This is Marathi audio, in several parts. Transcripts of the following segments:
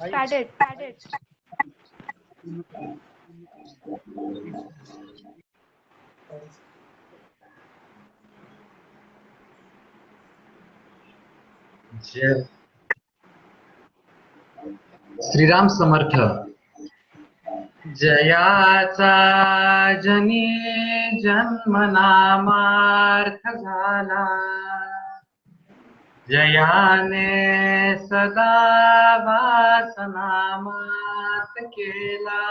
Started. श्रीराम समर्थ. जयाचा जनी जन्म नामार्थ झाला, जयाने सदा वासनामात केला.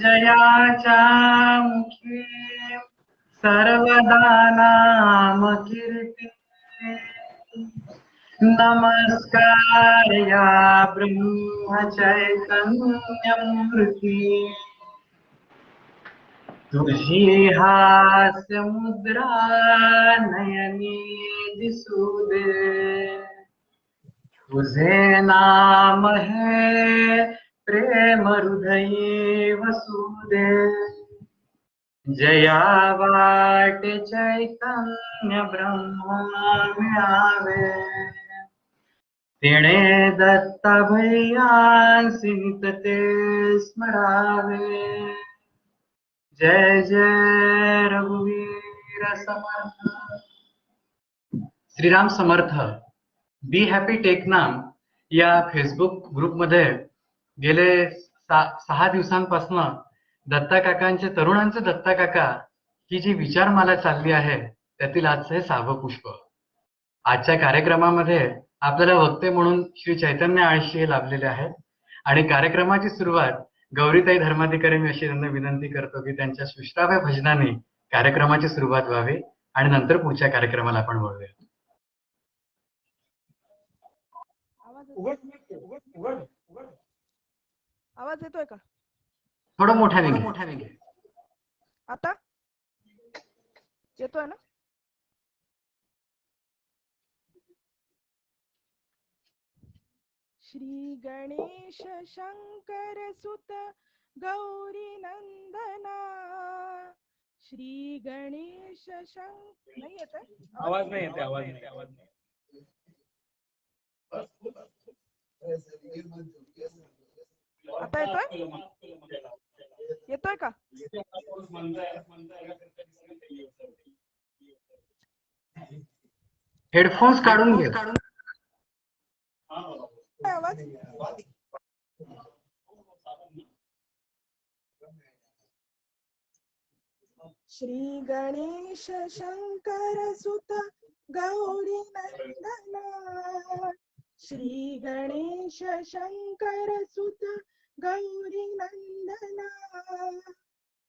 जयाच्या मुखी सर्वदा नाम कीर्ती, नमस्कार या ब्रह्म चैतन्यमूर्ती. तुझी हास्य मुद्रा नयनी दिसू दे, तुझे नाम है प्रेम हृदयी वसू दे. जया वाट चैतन्य ब्रह्मा मिळावे, तिने दत्ता भैयांसी ते स्मरावे. जय जय रघुवीर समर्थ. श्रीराम समर्थ. बी हॅपी टेकनाम या फेसबुक ग्रुपमध्ये गेले 6 दिवसांपासून दत्ता काकांचे, तरुणांचे दत्ता काका ही जी विचारमाला चालली आहे त्यातील आजचं हे 6वं पुष्प. आजच्या कार्यक्रमामध्ये आपल्याला वक्ते म्हणून श्री चैतन्य आळशी हे लाभलेले आहेत आणि कार्यक्रमाची सुरुवात गौरीताई धर्माधिकारी मी अशी त्यांना विनंती करतो की त्यांच्या सुश्राव्य भजनाने कार्यक्रमाची सुरुवात व्हावी आणि नंतर पुढच्या कार्यक्रमाला आपण वळूया. आवाज येतोय का? थोडं मोठ्याने घे. आता येतोय ना? श्री गणेश शंकर सुत गौरी नंदना, श्री गणेश शंकर. नाही येत आवाज नाही येते. आता येतोय का? हेडफोन्स काढून घे. आवाज श्री गणेश शंकर सुत गौरी नंदना, श्री गणेश शंकर सुत गौरी नंदना.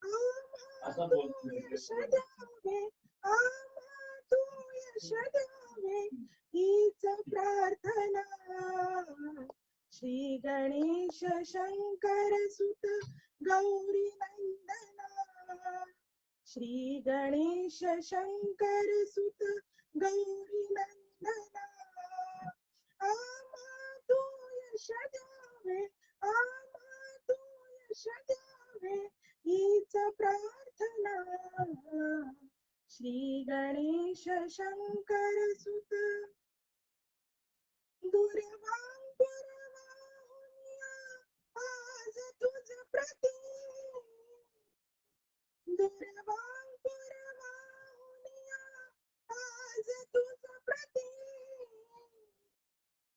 आम्हा तू यश द्यावे, आम्हा तू यश द्यावे हीच प्रार्थना. श्री गणेश शंकर सुत गौरी नंदना, श्री गणेश शंकर सुत गौरी नंदना. आम्हा तू यश द्यावे, आम्हा तू यश द्यावे हीच प्रार्थना. श्री गणेश शंकर सुत. दुर्वांपुरवाहुनिया आज तुझ प्रती, दुर्वांपुरवाहुनिया आज तुझ प्रती.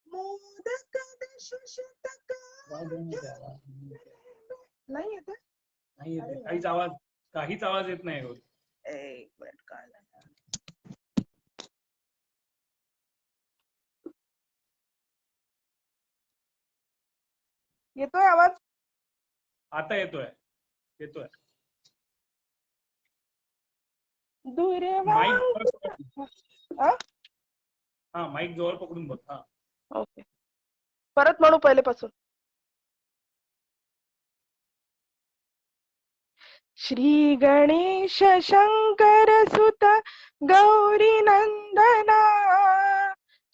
मोदक दशशतक. नाही येत काहीच आवाज येत नाही. एक मिनिट काय येतोय आवाज? आता येतोय. माईक जवळ पकडून बघ. ओके, परत म्हणू पहिलेपासून. श्री गणेश शंकर सुत गौरी नंदना,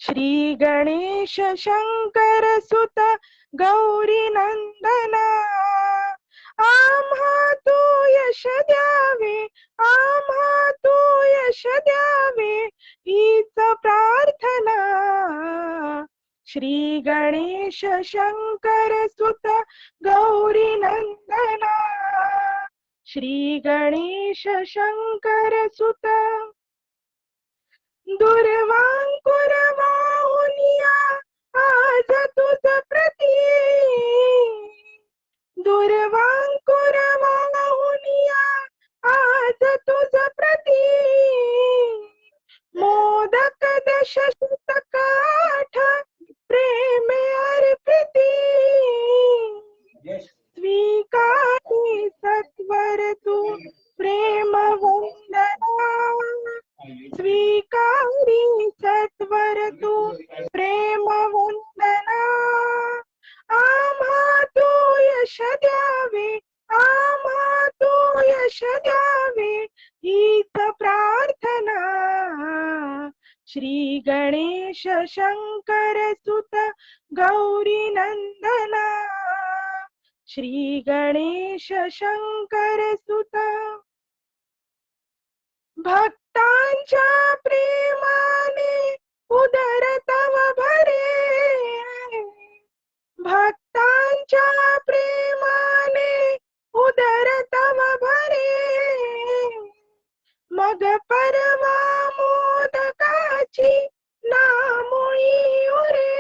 श्री गणेश शंकर सुत गौरी नंदना. आम्हा तू यश द्यावे, आम्हा तू यश द्यावे हीच प्रार्थना. श्री गणेश शंकर सुत गौरी नंदना श्री गणेश शंकर सुत दुर्वांकुर वाहुनिया आज तुझ प्रती दुर्वांकुर वाहुनिया आज तुझ प्रती मोदक दशशतक आठ प्रेम अर्पिती स्वीकारी सत्वर तू प्रेम वंदना स्वीकारी सत्वर तू प्रेम वंदना आम्हा तू यश द्यावे आम्हा तू यश द्यावे हीच प्रार्थना श्री गणेश शंकर सुत गौरी नंदना श्री गणेश शंकर सुत भक्तांच्या प्रेमाने उदर तव भरे भक्तांच्या प्रेमाने उदर तव भरे मग परवा मोदकाची नामुळी उरे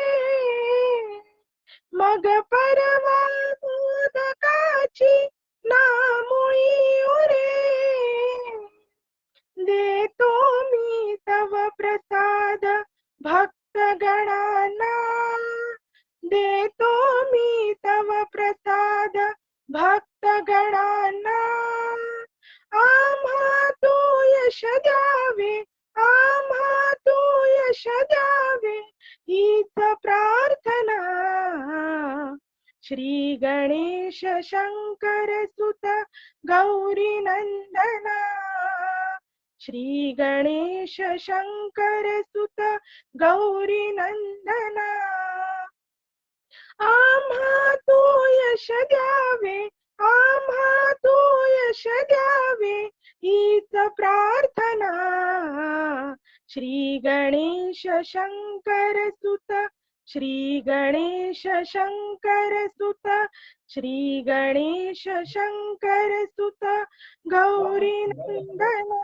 मग परवा मोदकाची नामुळी उरे देतो मी तव प्रसाद भक्त गणांना देतो मी तव प्रसाद भक्त गणांना आम्हा तू यश द्यावे आम्हा तू यश द्यावे हीच प्रार्थना श्री गणेश शंकर सुत गौरी नंदना श्री गणेश शंकर सुत गौरी नंदना आम्हा तू यश द्यावे आम्हा तू यश द्यावे हीच प्रार्थना श्री गणेश शंकर सुत श्री गणेश शंकर सुत श्री गणेश शंकर सुत गौरी नंदना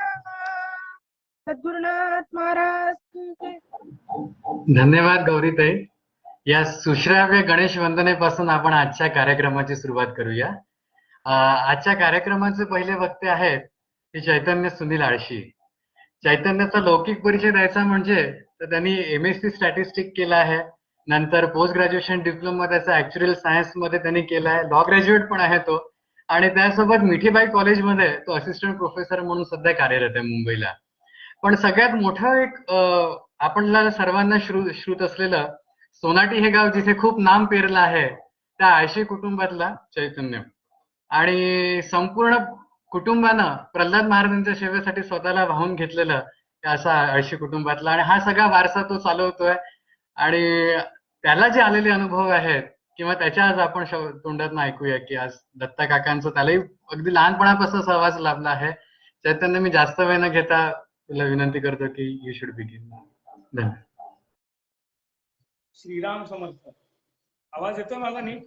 सद्गुरुनाथ महाराज की जय. धन्यवाद गौरीताई. या सुश्राव्य गणेश वंदनेपासून आपण आजच्या कार्यक्रमाची सुरुवात करूया. आजच्या कार्यक्रमाचे पहिले वक्ते आहेत ते चैतन्य सुनील आळशी. चैतन्याचा लौकिक परिचय द्यायचा म्हणजे तर त्यांनी MSc स्टॅटिस्टिक केला आहे, नंतर पोस्ट ग्रॅज्युएशन डिप्लोमा त्याचा ऍक्च्युअल सायन्स मध्ये त्यांनी केला आहे, लॉ ग्रॅज्युएट पण आहे तो, आणि त्यासोबत मिठीबाई कॉलेजमध्ये तो असिस्टंट प्रोफेसर म्हणून सध्या कार्यरत आहे मुंबईला. पण सगळ्यात मोठं एक आपल्याला सर्वांना श्रुत असलेलं सोनाटी हे गाव जिथे खूप नाम पेरलं आहे त्या आळशी कुटुंबातला चैतन्य, आणि संपूर्ण कुटुंबानं प्रल्हाद महाराजांच्या सेवेसाठी स्वतःला वाहून घेतलेलं असा आळशी कुटुंबातला, आणि हा सगळा वारसा तो चालवतोय. आणि त्याला जे आलेले अनुभव आहेत किंवा त्याच्या आज आपण तोंडातून ऐकूया की आज दत्ता काकांचं त्यालाही अगदी लहानपणापासून सहवास लाभला आहे. चैतन्य, मी जास्त वेळ न घेता तुला विनंती करतो की यू शुड बिगिन. धन्यवाद. श्रीराम समर्थ. आवाज येतोय माझा नीट?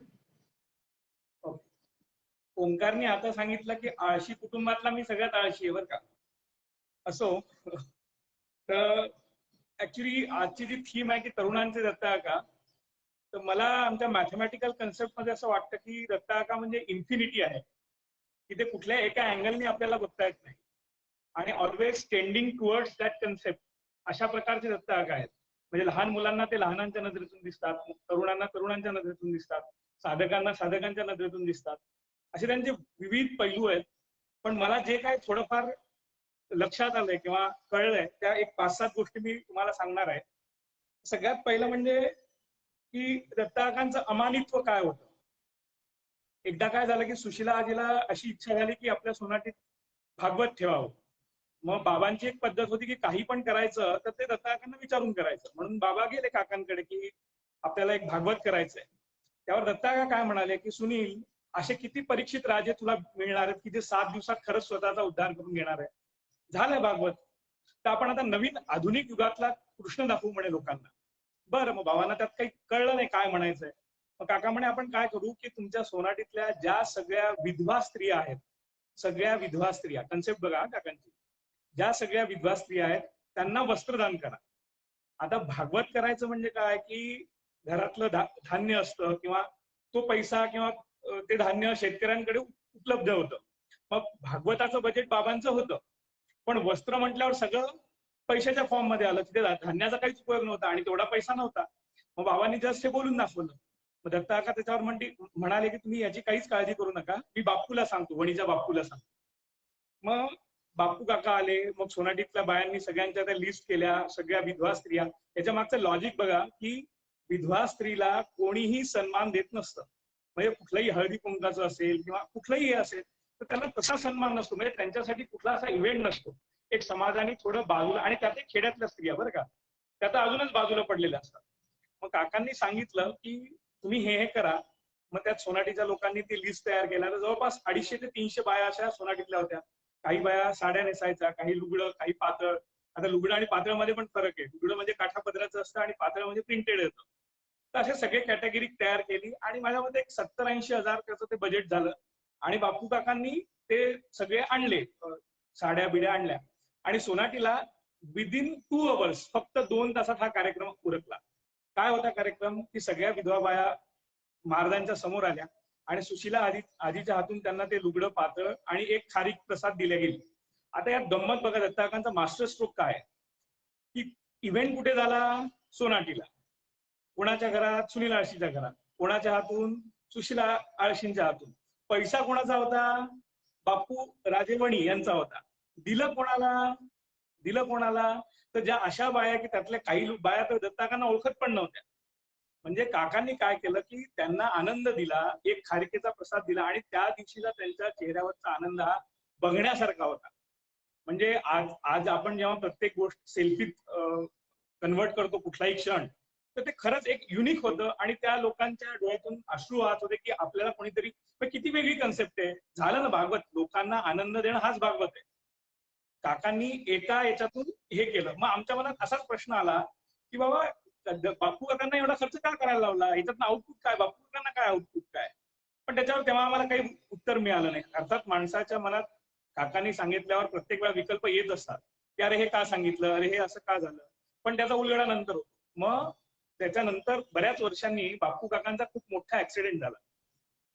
ओंकारने आता सांगितलं की आळशी कुटुंबातला मी सगळ्यात आळशी आहे बरं का. असो, तर ऍक्च्युली आजची जी थीम आहे की तरुणांचे दत्ता काका, तर मला आमच्या मॅथमॅटिकल कन्सेप्ट मध्ये असं वाटतं की दत्ता काका म्हणजे इन्फिनिटी आहे, की ते कुठल्या एका अँगलने आपल्याला बघता येत नाही, आणि always tending towards that concept, अशा प्रकारचे दत्ता काका आहेत. म्हणजे लहान मुलांना ते लहानांच्या नजरेतून दिसतात, तरुणांना तरुणांच्या नजरेतून दिसतात, साधकांना साधकांच्या नजरेतून दिसतात, असे त्यांचे विविध पैलू आहेत. पण मला जे काय थोडंफार लक्षात आलंय किंवा कळलंय त्या एक 5-7 गोष्टी मी तुम्हाला सांगणार आहे. सगळ्यात पहिलं म्हणजे की दत्ता काकांचं अमानित्व काय होतं. एकदा काय झालं की सुशीला आजीला अशी इच्छा झाली की आपल्या सोनाटीत भागवत ठेवावं. मग बाबांची एक पद्धत होती की काही पण करायचं तर ते दत्ता काकांना विचारून करायचं, म्हणून बाबा गेले काकांकडे की आपल्याला एक भागवत करायचंय. त्यावर दत्ता काका काय म्हणाले की सुनील, असे किती परीक्षित राजे तुला मिळणार आहेत की जे 7 दिवसात खरंच स्वतःचा उद्धार करून घेणार आहे. झालंय भागवत, तर आपण आता नवीन आधुनिक युगातला कृष्ण दाखवू म्हणे लोकांना. बरं, मग भावांना त्यात काही कळलं नाही काय म्हणायचंय. मग काका म्हणे आपण काय करू की तुमच्या सोनाटीतल्या ज्या सगळ्या विधवा स्त्रिया आहेत, सगळ्या विधवा स्त्रिया, कन्सेप्ट बघा काकांची, ज्या सगळ्या विधवा स्त्रिया आहेत त्यांना वस्त्रदान करा. आता भागवत करायचं म्हणजे काय की घरातलं धान्य असतं किंवा तो पैसा किंवा ते धान्य शेतकऱ्यांकडे उपलब्ध होतं. मग भागवताचं बजेट बाबांचं होतं, पण वस्त्र म्हटल्यावर सगळं पैशाच्या फॉर्म मध्ये आलं. तिथे धान्याचा काहीच उपयोग नव्हता आणि तेवढा पैसा नव्हता. मग बाबांनी जस्ट हे बोलून दाखवलं. मग दत्ता काका त्याच्यावर म्हणाले की तुम्ही याची काहीच काळजी करू नका, मी बापूला सांगतो, वणीच्या बापूला सांगतो. मग बापू काका आले. मग सोनाटीतल्या बायांनी सगळ्यांच्या त्या लिस्ट केल्या, सगळ्या विधवा स्त्रिया. याच्या मागचं लॉजिक बघा की विधवा स्त्रीला कोणीही सन्मान देत नसतं. म्हणजे कुठलंही हळदी कुंकाचं असेल किंवा कुठलंही हे असेल तर त्यांना तसा सन्मान नसतो. म्हणजे त्यांच्यासाठी कुठला असा इव्हेंट नसतो. एक समाजाने थोडं बाजूला, आणि त्यात खेड्यातल्या स्त्रिया बरं का, त्यात अजूनच बाजूला पडलेल्या असतात. मग काकांनी सांगितलं की तुम्ही हे करा. मग त्यात सोनाटीच्या लोकांनी ती लिस्ट तयार केल्या. तर जवळपास 250 ते 300 बाया अशा सोनाटीतल्या होत्या. काही बाया साड्या नेसायच्या, काही लुगडं, काही पातळ. आता लुगडं आणि पातळ मध्ये पण फरक आहे. लुगडं म्हणजे काठापदराचं असतं आणि पातळ म्हणजे प्रिंटेड येतं. तर असे सगळे कॅटेगरी तयार केली आणि माझ्या मते 70-80 हजार त्याचं ते बजेट झालं. आणि बापू काकांनी ते सगळे आणले, साड्या बिड्या आणल्या आणि सोनाटीला विदिन 2 अवर्स, फक्त 2 तासात हा कार्यक्रम उरकला. काय होता कार्यक्रम की सगळ्या विधवा बाया महाराजांच्या समोर आल्या आणि सुशीला आजीच्या हातून त्यांना ते लुगडं पातळ आणि एक खारीक प्रसाद दिल्या गेली. आता यात गंमत बघा, दत्ता काकांचा मास्टर स्ट्रोक काय आहे की इव्हेंट कुठे झाला? सोनाटीला. कोणाच्या घरात? सुनील आळशीच्या घरात. कोणाच्या हातून? सुशीला आळशींच्या हातून. पैसा कोणाचा होता? बापू राजेवणी यांचा होता. दिलं कोणाला? तर ज्या अशा बाया की त्यातल्या काही बाया तर दत्ताकांना ओळखत पण नव्हत्या. म्हणजे काकांनी काय केलं की त्यांना आनंद दिला, एक खारिकेचा प्रसाद दिला आणि त्या दिवशीला त्यांच्या चेहऱ्यावरचा आनंद हा बघण्यासारखा होता. म्हणजे आज आपण जेव्हा प्रत्येक गोष्ट सेल्फीत कन्वर्ट करतो कुठलाही क्षण, तर ते खरंच एक युनिक होतं आणि त्या लोकांच्या डोळ्यातून अश्रू वाहत होते की आपल्याला कोणीतरी, किती वेगळी कन्सेप्ट आहे. झालं ना भागवत, लोकांना आनंद देणं हाच भागवत आहे. काकांनी एका याच्यातून हे केलं. मग आमच्या मनात असाच प्रश्न आला की बाबा बापू काकांना एवढा खर्च का करायला लावला, याच्यातनं आउटपुट काय, बापू काकांना काय आउटपुट काय? पण त्याच्यावर तेव्हा आम्हाला काही उत्तर मिळालं नाही. अर्थात माणसाच्या मनात काकांनी सांगितल्यावर प्रत्येक वेळा विकल्प येत असतात की अरे हे का सांगितलं, अरे हे असं का झालं. पण त्याचा उलगडा नंतर होतो. मग त्याच्यानंतर बऱ्याच वर्षांनी बापू काकांचा खूप मोठा ऍक्सिडेंट झाला.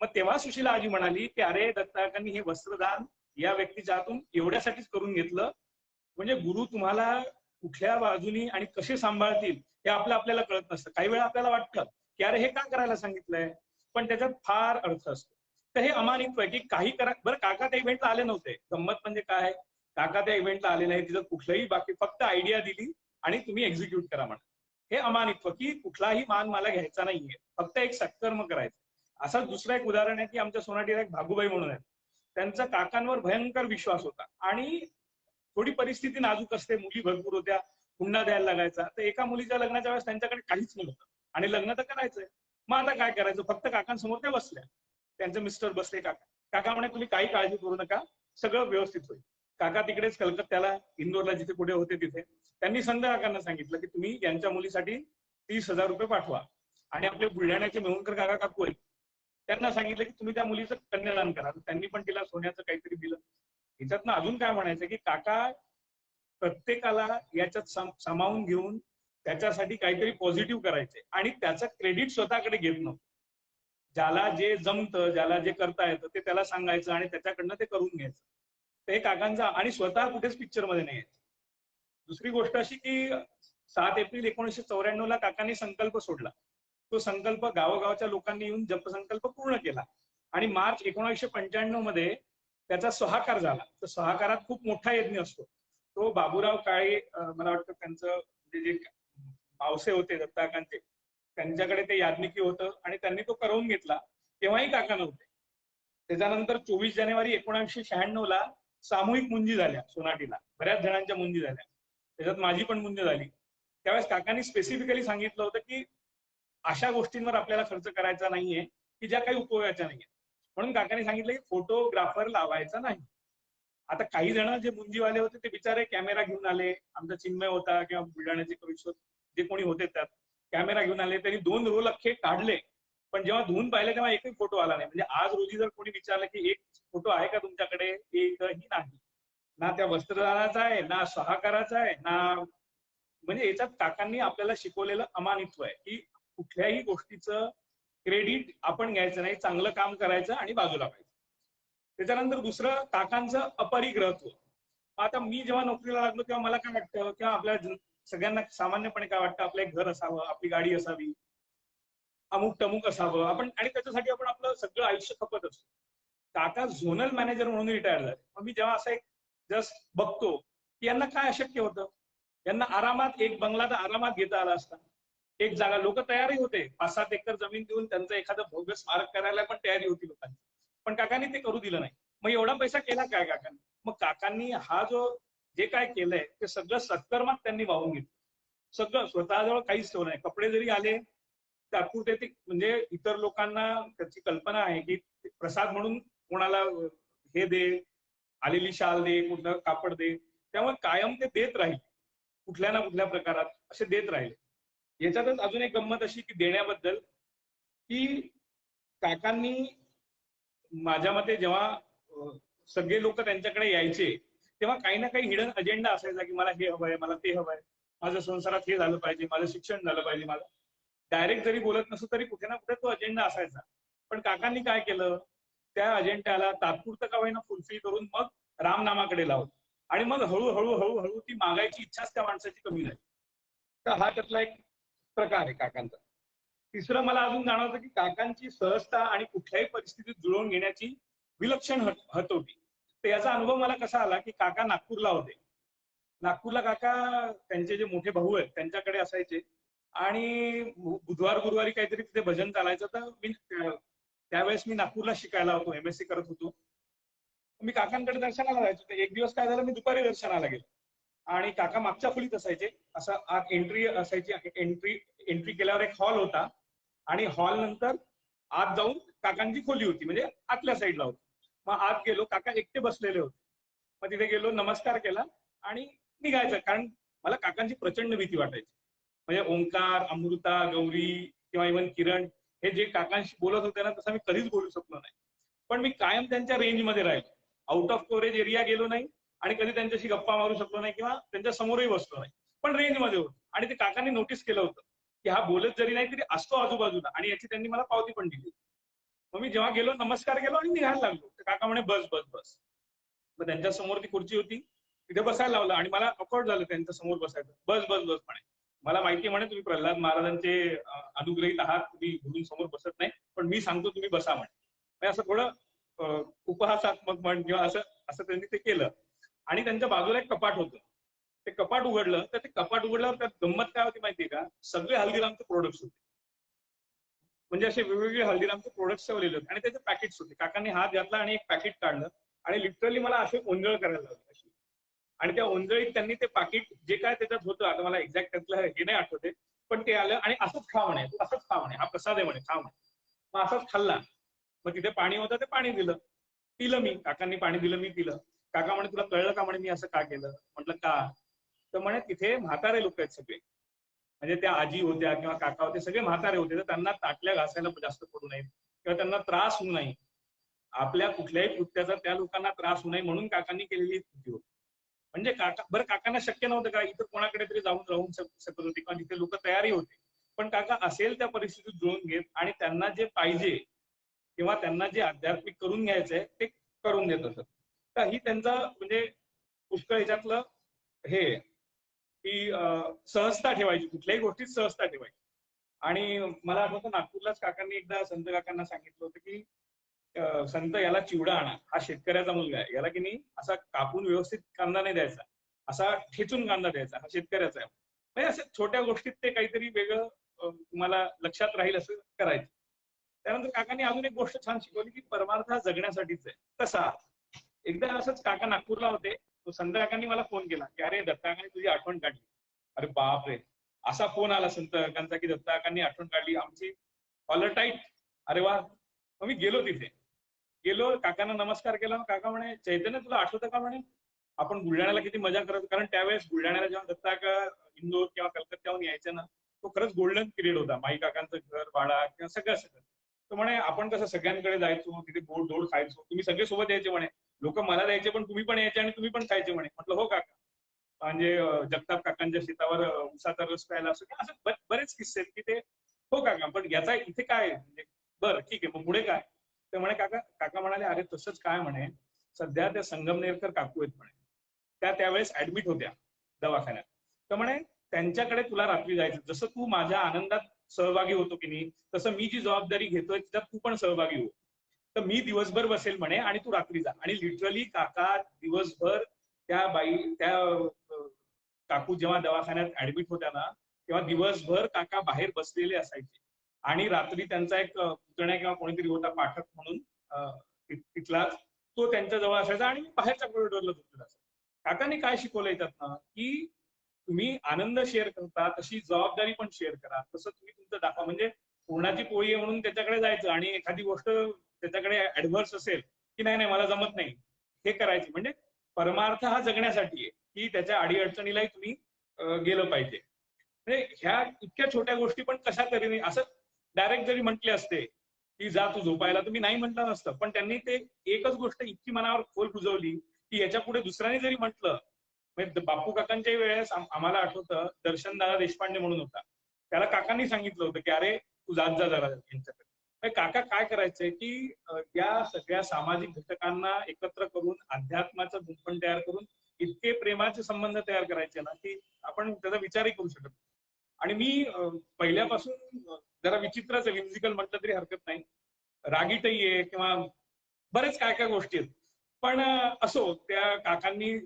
मग तेव्हा सुशीला आजी म्हणाली की अरे दत्ता काकांनी हे वस्त्रदान या व्यक्तीच्या हातून एवढ्यासाठीच करून घेतलं, म्हणजे गुरु तुम्हाला कुठल्या बाजूनी आणि कसे सांभाळतील हे आपल्याला कळत नसतं. काही वेळा आपल्याला वाटतं की अरे हे का करायला सांगितलंय, पण त्याच्यात फार अर्थ असतो. तर हे अमानित्व आहे की काही करा. बरं, काका त्या इव्हेंटला आले नव्हते. गंमत म्हणजे काय, काका त्या इव्हेंटला आले नाही. तिथं कुठलंही बाकी, फक्त आयडिया दिली आणि तुम्ही एक्झिक्यूट करा म्हणा. हे अमानित्व की कुठलाही मान मला घ्यायचा नाहीये, फक्त एक सत्कर्म करायचं. असंच दुसरं एक उदाहरण आहे की आमच्या सोनाटीला एक भागूबाई म्हणून आहे. त्यांचा काकांवर भयंकर विश्वास होता आणि थोडी परिस्थिती नाजूक असते. मुली भरपूर होत्या, हुंडा द्यायला लागायचा. तर एका मुलीच्या लग्नाच्या वेळेस त्यांच्याकडे काहीच नव्हतं आणि लग्न तर करायचंय. मग आता काय करायचं, फक्त काकांसमोर त्या बसल्या. त्यांचे मिस्टर बसले. काका म्हणे तुम्ही काही काळजी करू नका, सगळं व्यवस्थित होईल. काका तिकडेच कलकत्त्याला, इंदोरला जिथे कुठे होते तिथे त्यांनी संत काकांना सांगितलं की तुम्ही यांच्या मुलीसाठी 30,000 रुपये पाठवा. आणि आपले बुलढाण्याचे मेहुणकर काका काकू आहेत, त्यांना सांगितलं की तुम्ही त्या मुलीचं कन्यादान करा. त्यांनी पण तिला सोन्याचं काहीतरी दिलं. ह्याच्यातनं अजून काय म्हणायचं की काका प्रत्येकाला याच्यात सामावून घेऊन त्याच्यासाठी काहीतरी पॉझिटिव्ह करायचे आणि त्याचं क्रेडिट स्वतःकडे घेत नव्हतं. ज्याला जे जमतं, ज्याला जे करता येतं ते त्याला सांगायचं आणि त्याच्याकडनं ते करून घ्यायचं. तर हे काकांचा, आणि स्वतः कुठेच पिक्चरमध्ये नाही यायचं. दुसरी गोष्ट अशी की 7 एप्रिल 1994 ला काकांनी संकल्प सोडला. तो संकल्प गावोगावच्या लोकांनी येऊन जपसंकल्प पूर्ण केला आणि मार्च 1995 मध्ये त्याचा सहाकार झाला. तर सहाकारात खूप मोठा यज्ञ असतो. तो बाबूराव काळे, मला वाटतं त्यांचं जे मावसे होते दत्ताकांचे, त्यांच्याकडे ते याज्ञिकी होतं आणि त्यांनी तो करवून घेतला. तेव्हाही काका नव्हते. त्याच्यानंतर 24 जानेवारी 1996 ला सामूहिक मुंजी झाल्या सोनाटीला. बऱ्याच जणांच्या मुंजी झाल्या, त्याच्यात माझी पण मुंजी झाली. त्यावेळेस काकांनी स्पेसिफिकली सांगितलं होतं की अशा गोष्टींवर आपल्याला खर्च करायचा नाहीये की ज्या काही उपयोगाच्या नाहीये. म्हणून काकांनी सांगितलं की फोटोग्राफर लावायचा नाही. आता काही जण जे मुंजीवाले होते ते बिचारे कॅमेरा घेऊन आले. आमचा चिन्मय होता किंवा बुलढाण्याचे कविश्वर जे कोणी होते त्यात कॅमेरा घेऊन आले, त्यांनी 2 रोल अख्खे काढले, पण जेव्हा धुवून पाहिले तेव्हा एकही फोटो आला नाही. म्हणजे आज रोजी जर कोणी विचारलं की एक फोटो आहे का तुमच्याकडे, एकही नाही. ना त्या वस्त्रदानाचा आहे, ना सहाकाराचा आहे, ना म्हणजे याच्यात काकांनी आपल्याला शिकवलेलं अमानित्व आहे की कुठल्याही गोष्टीचं क्रेडिट आपण घ्यायचं नाही, चांगलं काम करायचं आणि बाजूला पाहिजे. त्याच्यानंतर दुसरं काकांचं अपरिग्रहत्व. आता मी जेव्हा नोकरीला लागलो तेव्हा मला काय वाटतं किंवा आपल्या सगळ्यांना सामान्यपणे काय वाटतं, आपलं एक घर असावं, आपली गाडी असावी, अमुक टमुक असावं आपण, आणि त्याच्यासाठी आपण आपलं सगळं आयुष्य खपत असतो. काका झोनल मॅनेजर म्हणून रिटायर झाले. मग मी जेव्हा असं एक जस्ट बघतो की यांना काय अशक्य होतं, यांना आरामात एक बंगला तर आरामात घेता आला असता, एक जागा, लोक तयारही होते 5-7 एकर जमीन देऊन त्यांचं एखादं भव्य स्मारक करायला पण तयारी होती लोकांची, पण काकांनी ते करू दिलं नाही. मग एवढा पैसा केला काय काकांनी? मग काकांनी हा जो जे काय केलंय ते सगळं सत्कर्मात त्यांनी वाहून घेतलं. सगळं स्वतःजवळ काहीच ठेवलं नाही. कपडे जरी आले तात्पुरते, ते म्हणजे इतर लोकांना त्याची कल्पना आहे की प्रसाद म्हणून कोणाला हे दे, आलेली शाल दे, कुठलं कापड दे, त्यामुळे कायम ते देत राहील कुठल्या ना कुठल्या प्रकारात, असे देत राहिले. याच्यातच अजून एक गंमत अशी की देण्याबद्दल, की काकांनी माझ्या मते जेव्हा सगळे लोक त्यांच्याकडे यायचे तेव्हा काही ना काही हिडन अजेंडा असायचा की मला हे हवंय, मला ते हवंय, माझ्या संसारात हे झालं पाहिजे, माझं शिक्षण झालं पाहिजे. माझं डायरेक्ट जरी बोलत नसतो तरी कुठे ना कुठे तो अजेंडा असायचा. पण काकांनी काय केलं, त्या अजेंड्याला तात्पुरतं का होईना फुलफिल करून मग रामनामाकडे लावलं, आणि मग हळूहळू हळूहळू ती मागायची इच्छाच त्या माणसाची कमी झाली. तर हा त्यातला एक प्रकार आहे काकांचा. तिसरं मला अजून जाणवतं की काकांची सहजता आणि कुठल्याही परिस्थितीत जुळवून घेण्याची विलक्षण होती. तर याचा अनुभव मला कसा आला की काका नागपूरला होते. नागपूरला काका त्यांचे जे मोठे भाऊ आहेत त्यांच्याकडे असायचे, आणि बुधवार गुरुवारी काहीतरी तिथे भजन चालायचं. तर मी त्यावेळेस मी नागपूरला शिकायला होतो, MSc करत होतो. मी काकांकडे दर्शनाला जायचो. तर एक दिवस काय झालं, मी दुपारी दर्शनाला गेलो आणि काका मागच्या खोलीत असायचे. असं आत एंट्री असायची, एंट्री केल्यावर एक हॉल होता, आणि हॉल नंतर आत जाऊन काकांची खोली होती, म्हणजे आतल्या साईडला होती. मग आत गेलो, काका एकटे बसलेले होते. मग तिथे गेलो, नमस्कार केला आणि निघायचं, कारण मला काकांची प्रचंड भीती वाटायची. म्हणजे ओंकार, अमृता, गौरी किंवा इव्हन किरण हे जे काकांशी बोलत होते ना, तसं मी कधीच बोलू शकलो नाही. पण मी कायम त्यांच्या रेंजमध्ये राहिलो, आउट ऑफ कव्हरेज एरिया गेलो नाही आणि कधी त्यांच्याशी गप्पा मारू शकलो नाही किंवा त्यांच्या समोरही बसलो नाही, पण रेंजमध्ये होतो. आणि ते काकांनी नोटीस केलं होतं की हा बोलत जरी नाही तरी असतो आजूबाजूला, आणि याची त्यांनी मला पावती पण दिली. मग मी जेव्हा गेलो, नमस्कार केलो आणि निघायला लागलो, तर काका म्हणे बस बस बस. मग त्यांच्या समोर ती खुर्ची होती, तिथे बसायला लावलं, आणि मला अकवर्ड झालं त्यांच्या समोर बसायचं. बस बस बस म्हणे. मला माहिती म्हणे तुम्ही प्रल्हाद महाराजांचे अनुग्रहित आहात, तुम्ही गुरु समोर बसत नाही, पण मी सांगतो तुम्ही बसा म्हणे. असं थोडं उपहासात्मक म्हण किंवा असं असं त्यांनी ते केलं. आणि त्यांच्या बाजूला एक कपाट होतं, ते कपाट उघडलं. तर ते कपाट उघडल्यावर त्यात गंमत काय होती माहितीये का, सगळे हल्दीरामचे प्रोडक्ट्स होते. म्हणजे असे वेगवेगळे हल्दीरामचे प्रोडक्ट्स ठेवलेले होते आणि त्याचे पॅकेट्स होते. काकांनी हात घातला आणि एक पॅकेट काढलं आणि लिटरली मला असे ओंजळ करायला लागले अशी. आणि त्या ओंजळीत त्यांनी ते पाकिट जे काय त्याच्यात होतं, आता मला एक्झॅक्ट त्यातलं हे नाही आठवते, पण ते आलं आणि असंच खा म्हणे, तू असंच खा म्हणे, हा प्रसाद आहे म्हणे, खा म्हणे. मग असंच खाल्ला. मग तिथे पाणी होतं, ते पाणी दिलं, पिलं मी. काकांनी पाणी दिलं, मी पिलं. काका म्हणे तुला कळलं का म्हणे मी असं का केलं? म्हटलं का? तर म्हणे तिथे म्हातारे लोक आहेत सगळे, म्हणजे त्या आजी होत्या किंवा काका होते, सगळे म्हातारे होते, तर त्यांना ताटल्या घासायला जास्त पडू नये किंवा त्यांना त्रास होऊ नये, आपल्या कुठल्याही कृत्याचा त्या लोकांना त्रास होऊ नये म्हणून काकांनी केलेली कृती होती. म्हणजे काकांना शक्य नव्हतं का इथं कोणाकडे तरी जाऊन राहून शकत होते किंवा तिथे लोक तयारी होते, पण काका असेल त्या परिस्थितीत जुळून घेत आणि त्यांना जे पाहिजे किंवा त्यांना जे आध्यात्मिक करून घ्यायचंय ते करून देत असत. तर ही त्यांचा म्हणजे पुष्कळ ह्याच्यातलं हे की सहजता ठेवायची, कुठल्याही गोष्टीत सहजता ठेवायची. आणि मला आठवतं नागपूरलाच काकांनी एकदा संत काकांना सांगितलं होतं की संत याला चिवडा आणा, हा शेतकऱ्याचा मुलगा आहे, याला की नाही असा कापून व्यवस्थित कांदा नाही द्यायचा, असा ठेचून कांदा द्यायचा, हा शेतकऱ्याचा आहे. म्हणजे अशा छोट्या गोष्टीत ते काहीतरी वेगळं तुम्हाला लक्षात राहील असं करायचं. त्यानंतर काकांनी अजून एक गोष्ट छान शिकवली की परमार्थ हा जगण्यासाठीच आहे. कसा? एकदा असंच काका नागपूरला होते, तो संत काकांनी मला फोन केला की अरे दत्ता काकांनी तुझी आठवण काढली. अरे बाप रे, असा फोन आला संत काकांचा की दत्ता काकांनी आठवण काढली आमची, कॉलर टाईट. अरे वा. मग मी गेलो, तिथे गेलो, काकांना नमस्कार केला. काका म्हणे चैतन्य तुला आठवतं का म्हणे आपण बुलढाण्याला किती मजा करत, कारण त्यावेळेस बुलढाण्याला जेव्हा दत्ता काका इंदोर किंवा कलकत्त्याहून यायचे ना, तो खरंच गोल्डन पिरियड होता. माई काकांचं घर भाडा किंवा सगळं सगळं. तो म्हणे आपण कसं सगळ्यांकडे जायचो, तिथे गोड धोड खायचो, तुम्ही सगळे सोबत यायचे म्हणे, लोक मला द्यायचे पण तुम्ही पण यायचे आणि तुम्ही पण खायचे म्हणे. म्हटलं हो काका. म्हणजे जगताप काकांच्या शेतावर उसाचा रस प्यायला असो, असं बरेच किस्से आहेत की ते हो काका, पण याचा इथे काय म्हणजे बरं ठीक आहे, मग पुढे काय? ते म्हणे काका म्हणाले अरे तसंच काय म्हणे, सध्या त्या संगमनेरकर काकू आहेत म्हणे, त्या त्यावेळेस ऍडमिट होत्या दवाखान्यात. तर म्हणे त्यांच्याकडे तुला रात्री जायचं, जसं तू माझ्या आनंदात सहभागी होतो की नाही, तसं मी जी जबाबदारी घेतोय त्यात तू पण सहभागी हो. तर मी दिवसभर बसेल म्हणे आणि तू रात्री जा. आणि लिटरली काका दिवसभर त्या काकू जेव्हा दवाखान्यात ऍडमिट होत्या ना, तेव्हा दिवसभर काका बाहेर बसलेले असायचे आणि रात्री त्यांचा एक पुतण्या किंवा कोणीतरी होता पाठक म्हणून तिथला, तो त्यांच्या जवळ असायचा आणि बाहेरच्या कॉरिडॉरला झोपलेला असायचा. काकांनी काय शिकवलं याच्यातनं की तुम्ही आनंद शेअर करता तशी जबाबदारी पण शेअर करा. तसं तुम्ही तुमचं दाखवा. म्हणजे पूर्णाची पोळी आहे म्हणून त्याच्याकडे जायचं आणि एखादी गोष्ट त्याच्याकडे ऍडव्हर्स असेल की नाही मला जमत नाही हे करायचं. म्हणजे परमार्थ हा जगण्यासाठी आहे की त्याच्या अडीअडचणीलाही तुम्ही गेलं पाहिजे. म्हणजे ह्या इतक्या छोट्या गोष्टी पण कशा तऱ्हेने असं डायरेक्ट जरी म्हटले असते की जा तू झोपायला, तुम्ही नाही म्हटलं नसतं, पण त्यांनी ते एकच गोष्ट इतकी मनावर खोल रुजवली की याच्या पुढे दुसऱ्याने जरी म्हटलं. म्हणजे बापू काकांच्या वेळेस आम्हाला आठवतं दर्शनदादा देशपांडे म्हणून होता, त्याला काकांनी सांगितलं होतं की अरे तू जात जा जरा यांच्याकडे. काका काय करायचंय की या सगळ्या सामाजिक घटकांना एकत्र करून अध्यात्माचं गुंफण तयार करून इतके प्रेमाचे संबंध तयार करायचे ना की आपण त्याचा विचारही करू शकत. आणि मी पहिल्यापासून जरा विचित्रच म्युझिकल म्हटलं तरी हरकत नाही, रागीटही आहे किंवा बरेच काय गोष्टी आहेत. पण असो, त्या काकांनी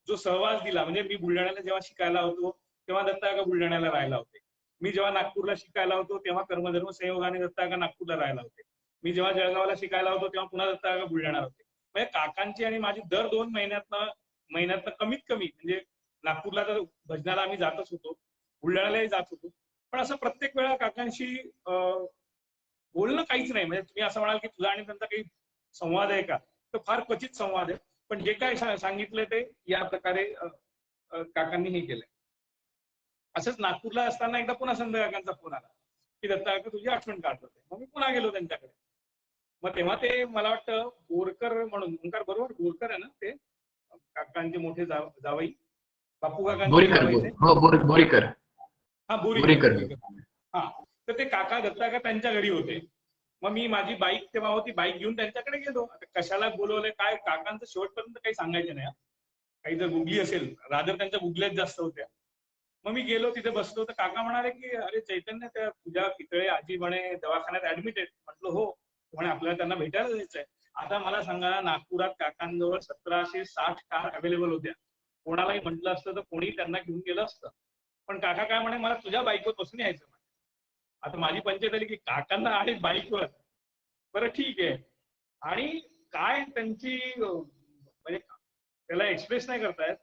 जो सहवास दिला, म्हणजे मी बुलढाण्याला जेव्हा शिकायला होतो तेव्हा दत्ता बुलढाण्याला राहायला होते. मी जेव्हा नागपूरला शिकायला होतो तेव्हा कर्मधर्म संयोगाने दत्ता नागपूरला राहायला होते. मी जेव्हा जळगावला शिकायला होतो तेव्हा पुन्हा दत्ता बुलढाण्याला होते. म्हणजे काकांची आणि माझी दर 2 महिन्यातनं कमीत कमी, म्हणजे नागपूरला तर भजनाला आम्ही जातच होतो, बुलढाण्यालाही जात होतो, पण असं प्रत्येक वेळा काकांशी बोलणं काहीच नाही. म्हणजे तुम्ही असं म्हणाल की तुझा आणि त्यांचा काही संवाद आहे का, तर फार क्वचित संवाद आहे. पण जे काय सांगितलं ते या प्रकारे काकांनी हे केलंय. असंच नागपूरला असताना एकदा पुन्हा संत काकांचा फोन आला की दत्ता काका तुझी आठवण काढत होते. मग मी पुन्हा गेलो त्यांच्याकडे. मग तेव्हा ते मला वाटतं बोरकर म्हणून, ओंकार बरोबर बोरकर आहे ना ते काकांचे मोठे जावई, बापू काकांचे जावई ते, बोरीकर. हा बोरीकर. हा, तर ते काका दत्ता काका त्यांच्या घरी होते. मग मी माझी बाईक तेव्हा होती, बाईक घेऊन त्यांच्याकडे गेलो. कशाला बोलवलंय काय, काकांचं शेवटपर्यंत काही सांगायचं नाही. काही जर गुगली असेल, रादर त्यांच्या गुगल्याच जास्त होत्या. मग मी गेलो, तिथे बसलो, तर काका म्हणाले की अरे चैतन्य, त्या तुझ्या पितळे आजी म्हणे दवाखान्यात ऍडमिट आहेत. म्हटलं हो. म्हणे आपल्याला त्यांना भेटायला जायचंय. आता मला सांगा, नागपुरात काकांजवळ 1760 कार अवेलेबल होत्या. कोणालाही म्हटलं असतं तर कोणी त्यांना घेऊन गेलं असतं. पण काका काय म्हणे, मला तुझ्या बाईकवर बसून यायचं. आता माझी पंचायत आली की काकांना आहे बाईकवर, बरं ठीक आहे. आणि काय त्यांची म्हणजे त्याला एक्सप्रेस नाही करतायत.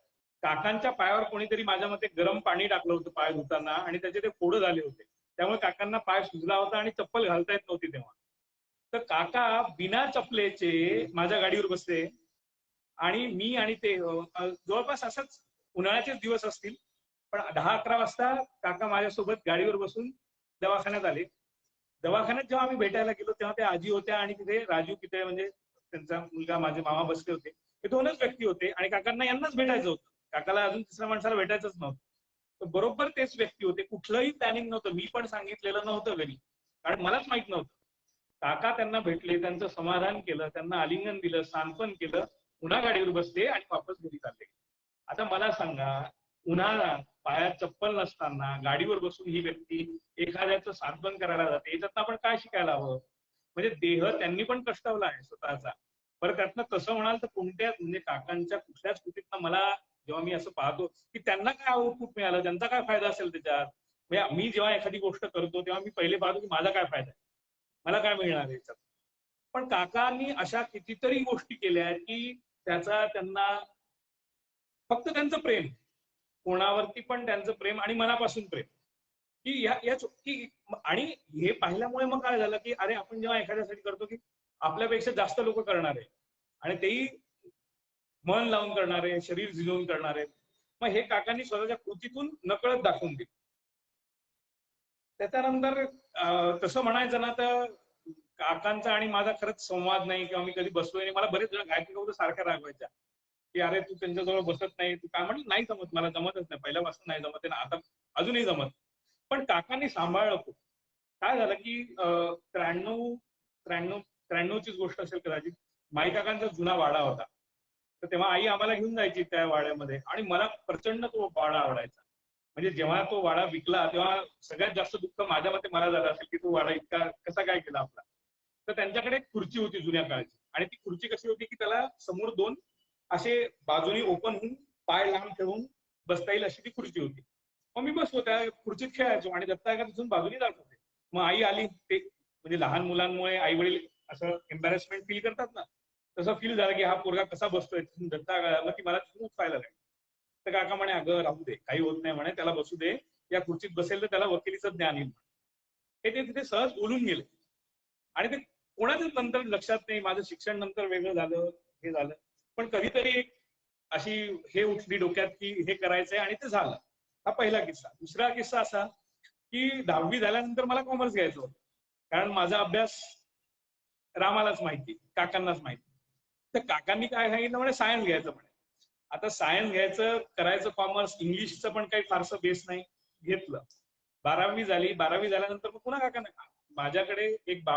काकांच्या पायावर कोणीतरी माझ्या मते गरम पाणी टाकलं होतं पाय धुताना आणि त्याचे ते फोड झाले होते. त्यामुळे काकांना पाय सुजला होता आणि चप्पल घालता येत नव्हती तेव्हा. तर काका बिना चपलेचे माझ्या गाडीवर बसले आणि मी आणि ते जवळपास असंच उन्हाळ्याचेच दिवस असतील, पण 10-11 वाजता काका माझ्यासोबत गाडीवर बसून दवाखान्यात आले. दवाखान्यात जेव्हा आम्ही भेटायला गेलो तेव्हा त्या आजी होत्या आणि तिथे राजू किते म्हणजे त्यांचा मुलगा माझे मामा बसले होते. हे 2च व्यक्ती होते आणि काकांना यांनाच भेटायचं होतं. काकाला अजून तिसऱ्या माणसाला भेटायचंच नव्हतं. तर बरोबर तेच व्यक्ती होते. कुठलंही प्लॅनिंग नव्हतं, मी पण सांगितलेलं नव्हतं घरी, कारण मलाच माहित नव्हतं. काका त्यांना भेटले, त्यांचं समाधान केलं, त्यांना आलिंगन दिलं, सांत्वन केलं, पुन्हा गाडीवर बसले आणि वापस घरी चालले. आता मला सांगा, उन्हाळ्यात पायात चप्पल नसताना गाडीवर बसून ही व्यक्ती एखाद्याचं सांत्वन करायला जाते. याच्यात आपण काय शिकायला हवं? म्हणजे देह त्यांनी पण कष्टवला आहे स्वतःचा. बरं, त्यातनं तसं म्हणाल तर कोणत्या म्हणजे काकांच्या कुठल्याच कृतीतनं मला जेव्हा मी असं पाहतो की त्यांना काय आउटपुट मिळालं, त्यांचा काय फायदा असेल त्याच्यात. म्हणजे मी जेव्हा एखादी गोष्ट करतो तेव्हा मी पहिले पाहतो की माझा काय फायदा आहे, मला काय मिळणार आहे याच्यात. पण काकांनी अशा कितीतरी गोष्टी केल्या आहेत की त्याचा त्यांना फक्त त्यांचं प्रेम, कोणावरती पण त्यांचं प्रेम आणि मनापासून प्रेम की की आणि हे पाहिल्यामुळे मग काय झालं की अरे आपण जेव्हा एखाद्यासाठी करतो की आपल्यापेक्षा जास्त लोक करणार आहे आणि तेही मन लावून करणारे, शरीर झिजवून करणारे. मग हे काकांनी स्वतःच्या कृतीतून नकळत दाखवून दिलं. त्याच्यानंतर तसं म्हणायचं ना तर काकांचा आणि माझा खरंच संवाद नाही किंवा मी कधी बसलोय नाही. मला बरेच जण गायत्री कौर सारख्या रागवायच्या की अरे तू त्यांच्याजवळ बसत नाही, तू काय म्हणलं. नाही जमत, मला जमतच नाही, पहिल्यापासून नाही जमत आहे ना, आता अजूनही जमत. पण काकांनी सांभाळलं खूप. काय झालं की 93-93चीच गोष्ट असेल कदाचित. माई काकांचा जुना वाडा होता, तर तेव्हा आई आम्हाला घेऊन जायची त्या वाड्यामध्ये आणि मला प्रचंड तो वाडा आवडायचा. म्हणजे जेव्हा तो वाडा विकला तेव्हा सगळ्यात जास्त दुःख माझ्या मते मला झालं असेल की तो वाडा इतका कसा काय केला आपला. तर त्यांच्याकडे एक खुर्ची होती जुन्या काळाची आणि ती खुर्ची कशी होती की त्याला समोर दोन असे बाजूनी ओपन होऊन पाय लांब ठेवून बसता येईल अशी ती खुर्ची होती. मग मी बसलो त्या खुर्चीत खेळायचो आणि दत्ता काका तिथून बाजूनी जात होते. मग आई आली, ते म्हणजे लहान मुलांमुळे आई वडील असं एम्बॅरेसमेंट फील करतात ना, तसं फील झालं की हा पोरगा कसा बसतोय. दत्ता काका की मला तिथून उठवायला लागेल. तर काका म्हणे अगं राहू दे, काही होत नाही म्हणे, त्याला बसू दे, या खुर्चीत बसेल तर त्याला वकिलीचं ज्ञान येईल. हे ते तिथे सहज बोलून गेले आणि ते कोणाच्याच नंतर लक्षात नाही. माझं शिक्षण नंतर वेगळं झालं, हे झालं, पण कधीतरी एक अशी हे उठली डोक्यात की हे करायचंय आणि ते झालं. हा पहिला किस्सा. दुसरा किस्सा असा की 10वी झाल्यानंतर मला कॉमर्स घ्यायचं होतं, कारण माझा अभ्यास रामालाच माहिती, काकांनाच माहिती. तर काकांनी काय सांगितलं म्हणे सायन्स घ्यायचं म्हणे. आता सायन्स घ्यायचं, करायचं कॉमर्स, इंग्लिशचं पण काही फारसं बेस नाही. घेतलं. 12वी झाली. 12वी झाल्यानंतर मग पुन्हा काकांना, माझ्याकडे एक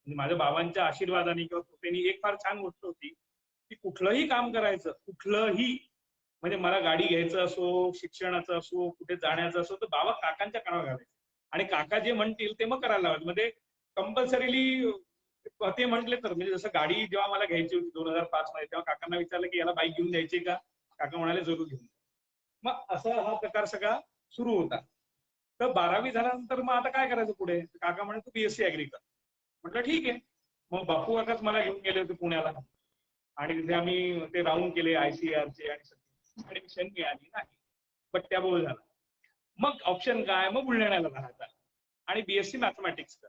माझ्या बाबांच्या आशीर्वादाने किंवा कृपेने एक फार छान गोष्ट होती की कुठलंही काम करायचं, कुठलंही, म्हणजे मला गाडी घ्यायचं असो, शिक्षणाचं असो, कुठे जाण्याचं असो, तर बाबा काकांच्या कानावर घालायचे आणि काका जे म्हणतील ते मग करायला लावायचं. म्हणजे कंपल्सरीली ते म्हटले तर, म्हणजे जसं गाडी जेव्हा मला घ्यायची होती 2005 मध्ये, तेव्हा काकांना विचारलं की याला बाईक घेऊन द्यायची का. काका म्हणाले जरूर घेऊन. मग असा हा प्रकार सगळा सुरू होता. तर 12वी झाल्यानंतर मग आता काय करायचं पुढे. काका म्हणे तू बीएससी ऍग्री कर. म्हटलं ठीक आहे. मग बापू काकाच मला घेऊन गेले होते पुण्याला आणि तिथे आम्ही ते राऊंड केले आयसीआरचे आणि ऍडमिशन मिळाली नाही, पट्ट्याबोळ झाला. मग ऑप्शन काय, मग बुलढाण्याला राहता आणि बीएससी मॅथमॅटिक्स कर.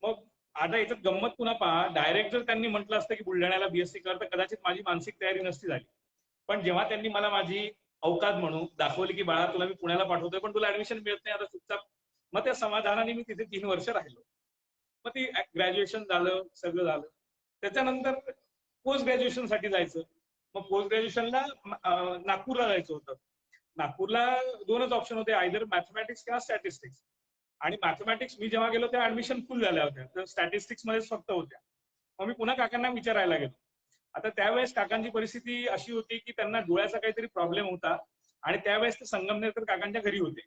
मग आता याच्यात गंमत पुन्हा पहा, डायरेक्ट जर त्यांनी म्हटलं असतं की बुलढाण्याला बीएससी कर तर कदाचित माझी मानसिक तयारी नसती झाली. पण जेव्हा त्यांनी मला माझी अवकात म्हणून दाखवली की बाळा तुला मी पुण्याला पाठवतोय पण तुला ऍडमिशन मिळत नाही आता चुपचाप, मग त्या समाधानाने मी तिथे 3 वर्ष राहिलो. मग ती ग्रॅज्युएशन झालं, सगळं झालं. त्याच्यानंतर पोस्ट ग्रॅज्युएशनसाठी जायचं. मग पोस्ट ग्रॅज्युएशनला नागपूरला जायचं होतं. नागपूरला 2च ऑप्शन होते, आयदर मॅथमॅटिक्स किंवा स्टॅटिस्टिक्स. आणि मॅथमॅटिक्स मी जेव्हा गेलो तेव्हा ऍडमिशन फुल झाल्या होत्या, तर स्टॅटिस्टिक्स मध्येच फक्त होत्या. मग मी पुन्हा काकांना विचारायला गेलो. आता त्यावेळेस काकांची परिस्थिती अशी होती की त्यांना डोळ्याचा काहीतरी प्रॉब्लेम होता आणि त्यावेळेस ते संगमनेरकर काकांच्या घरी होते.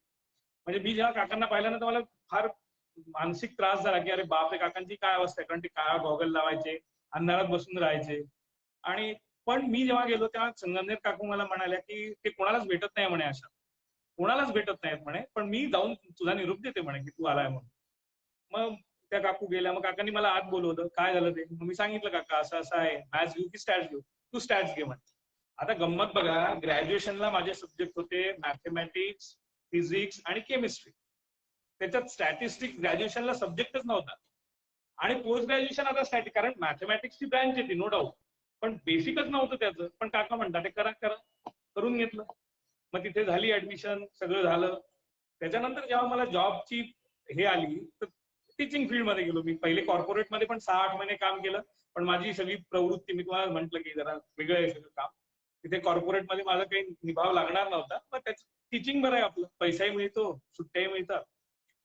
म्हणजे मी जेव्हा काकांना पाहिलं ना तर मला फार मानसिक त्रास झाला की अरे बापरे काकांची काय अवस्था आहे, कारण ते काळा गॉगल लावायचे, अंधारात बसून राहायचे. आणि पण मी जेव्हा गेलो तेव्हा संगमनेर काकू मला म्हणाल्या की ते कोणालाच भेटत नाही म्हणे, अशा कोणालाच भेटत नाहीत म्हणे, पण मी जाऊन तुझा निरोप देते म्हणे की तू आलाय म्हणून. मग त्या काकू गेल्या. मग काकांनी मला आत बोलवलं, काय झालं ते. मग मी सांगितलं काका असं असं आहे, मॅथ्स घेऊ की स्टॅट्स घेऊ. तू स्टॅट्स घे म्हणे. आता गंमत बघा, ग्रॅज्युएशनला माझे सब्जेक्ट होते मॅथमॅटिक्स, फिजिक्स आणि केमिस्ट्री. त्याच्यात स्टॅटिस्टिक्स ग्रॅज्युएशनला सब्जेक्टच नव्हता. आणि पोस्ट ग्रॅज्युएशन आता स्टॅटिक, कारण मॅथमॅटिक्सची ब्रँच येते नो डाऊट, पण बेसिकच नव्हतं त्याचं. पण काका म्हणतात ते करा करा, करून घेतलं. मग तिथे झाली ऍडमिशन, सगळं झालं. त्याच्यानंतर जेव्हा मला जॉबची हे आली तर टीचिंग फील्डमध्ये गेलो मी. पहिले कॉर्पोरेटमध्ये पण 6-8 महिने काम केलं, पण माझी सगळी प्रवृत्ती, मी तुम्हाला म्हटलं की जरा वेगळं आहे सगळं काम. तिथे कॉर्पोरेटमध्ये माझा काही निभाव लागणार नव्हता, मग त्याच टीचिंग बरं आहे आपलं, पैसाही मिळतो, सुट्ट्याही मिळतात,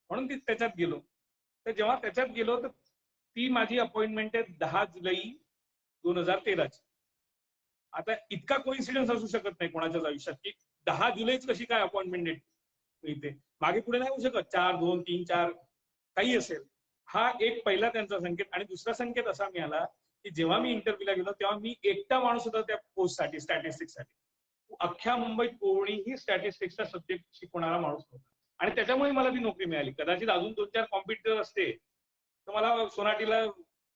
म्हणून त्याच्यात गेलो. तर जेव्हा त्याच्यात गेलो तर ती माझी अपॉइंटमेंट आहे 10 जुलै 2013ची. आता इतका कोइन्सिडन्स असू शकत नाही कोणाच्याच आयुष्यात की 10 जुलैच कशी काय अपॉइंटमेंट डेट इथे, मागे पुढे नाही होऊ शकत, 4, 2, 3, 4 काही असेल. हा एक पहिला त्यांचा संकेत. आणि दुसरा संकेत असा मिळाला की जेव्हा मी इंटरव्ह्यूला गेलो तेव्हा मी एकटा माणूस होता त्या पोस्टसाठी, स्टॅटिस्टिक्ससाठी. अख्ख्या मुंबईत कोणीही स्टॅटिस्टिक्सचा सब्जेक्ट शिकवणारा माणूस नव्हता आणि त्याच्यामुळे मला ती नोकरी मिळाली. कदाचित अजून 2-4 कॉम्पिटिटर असते तर मला सोनाटीला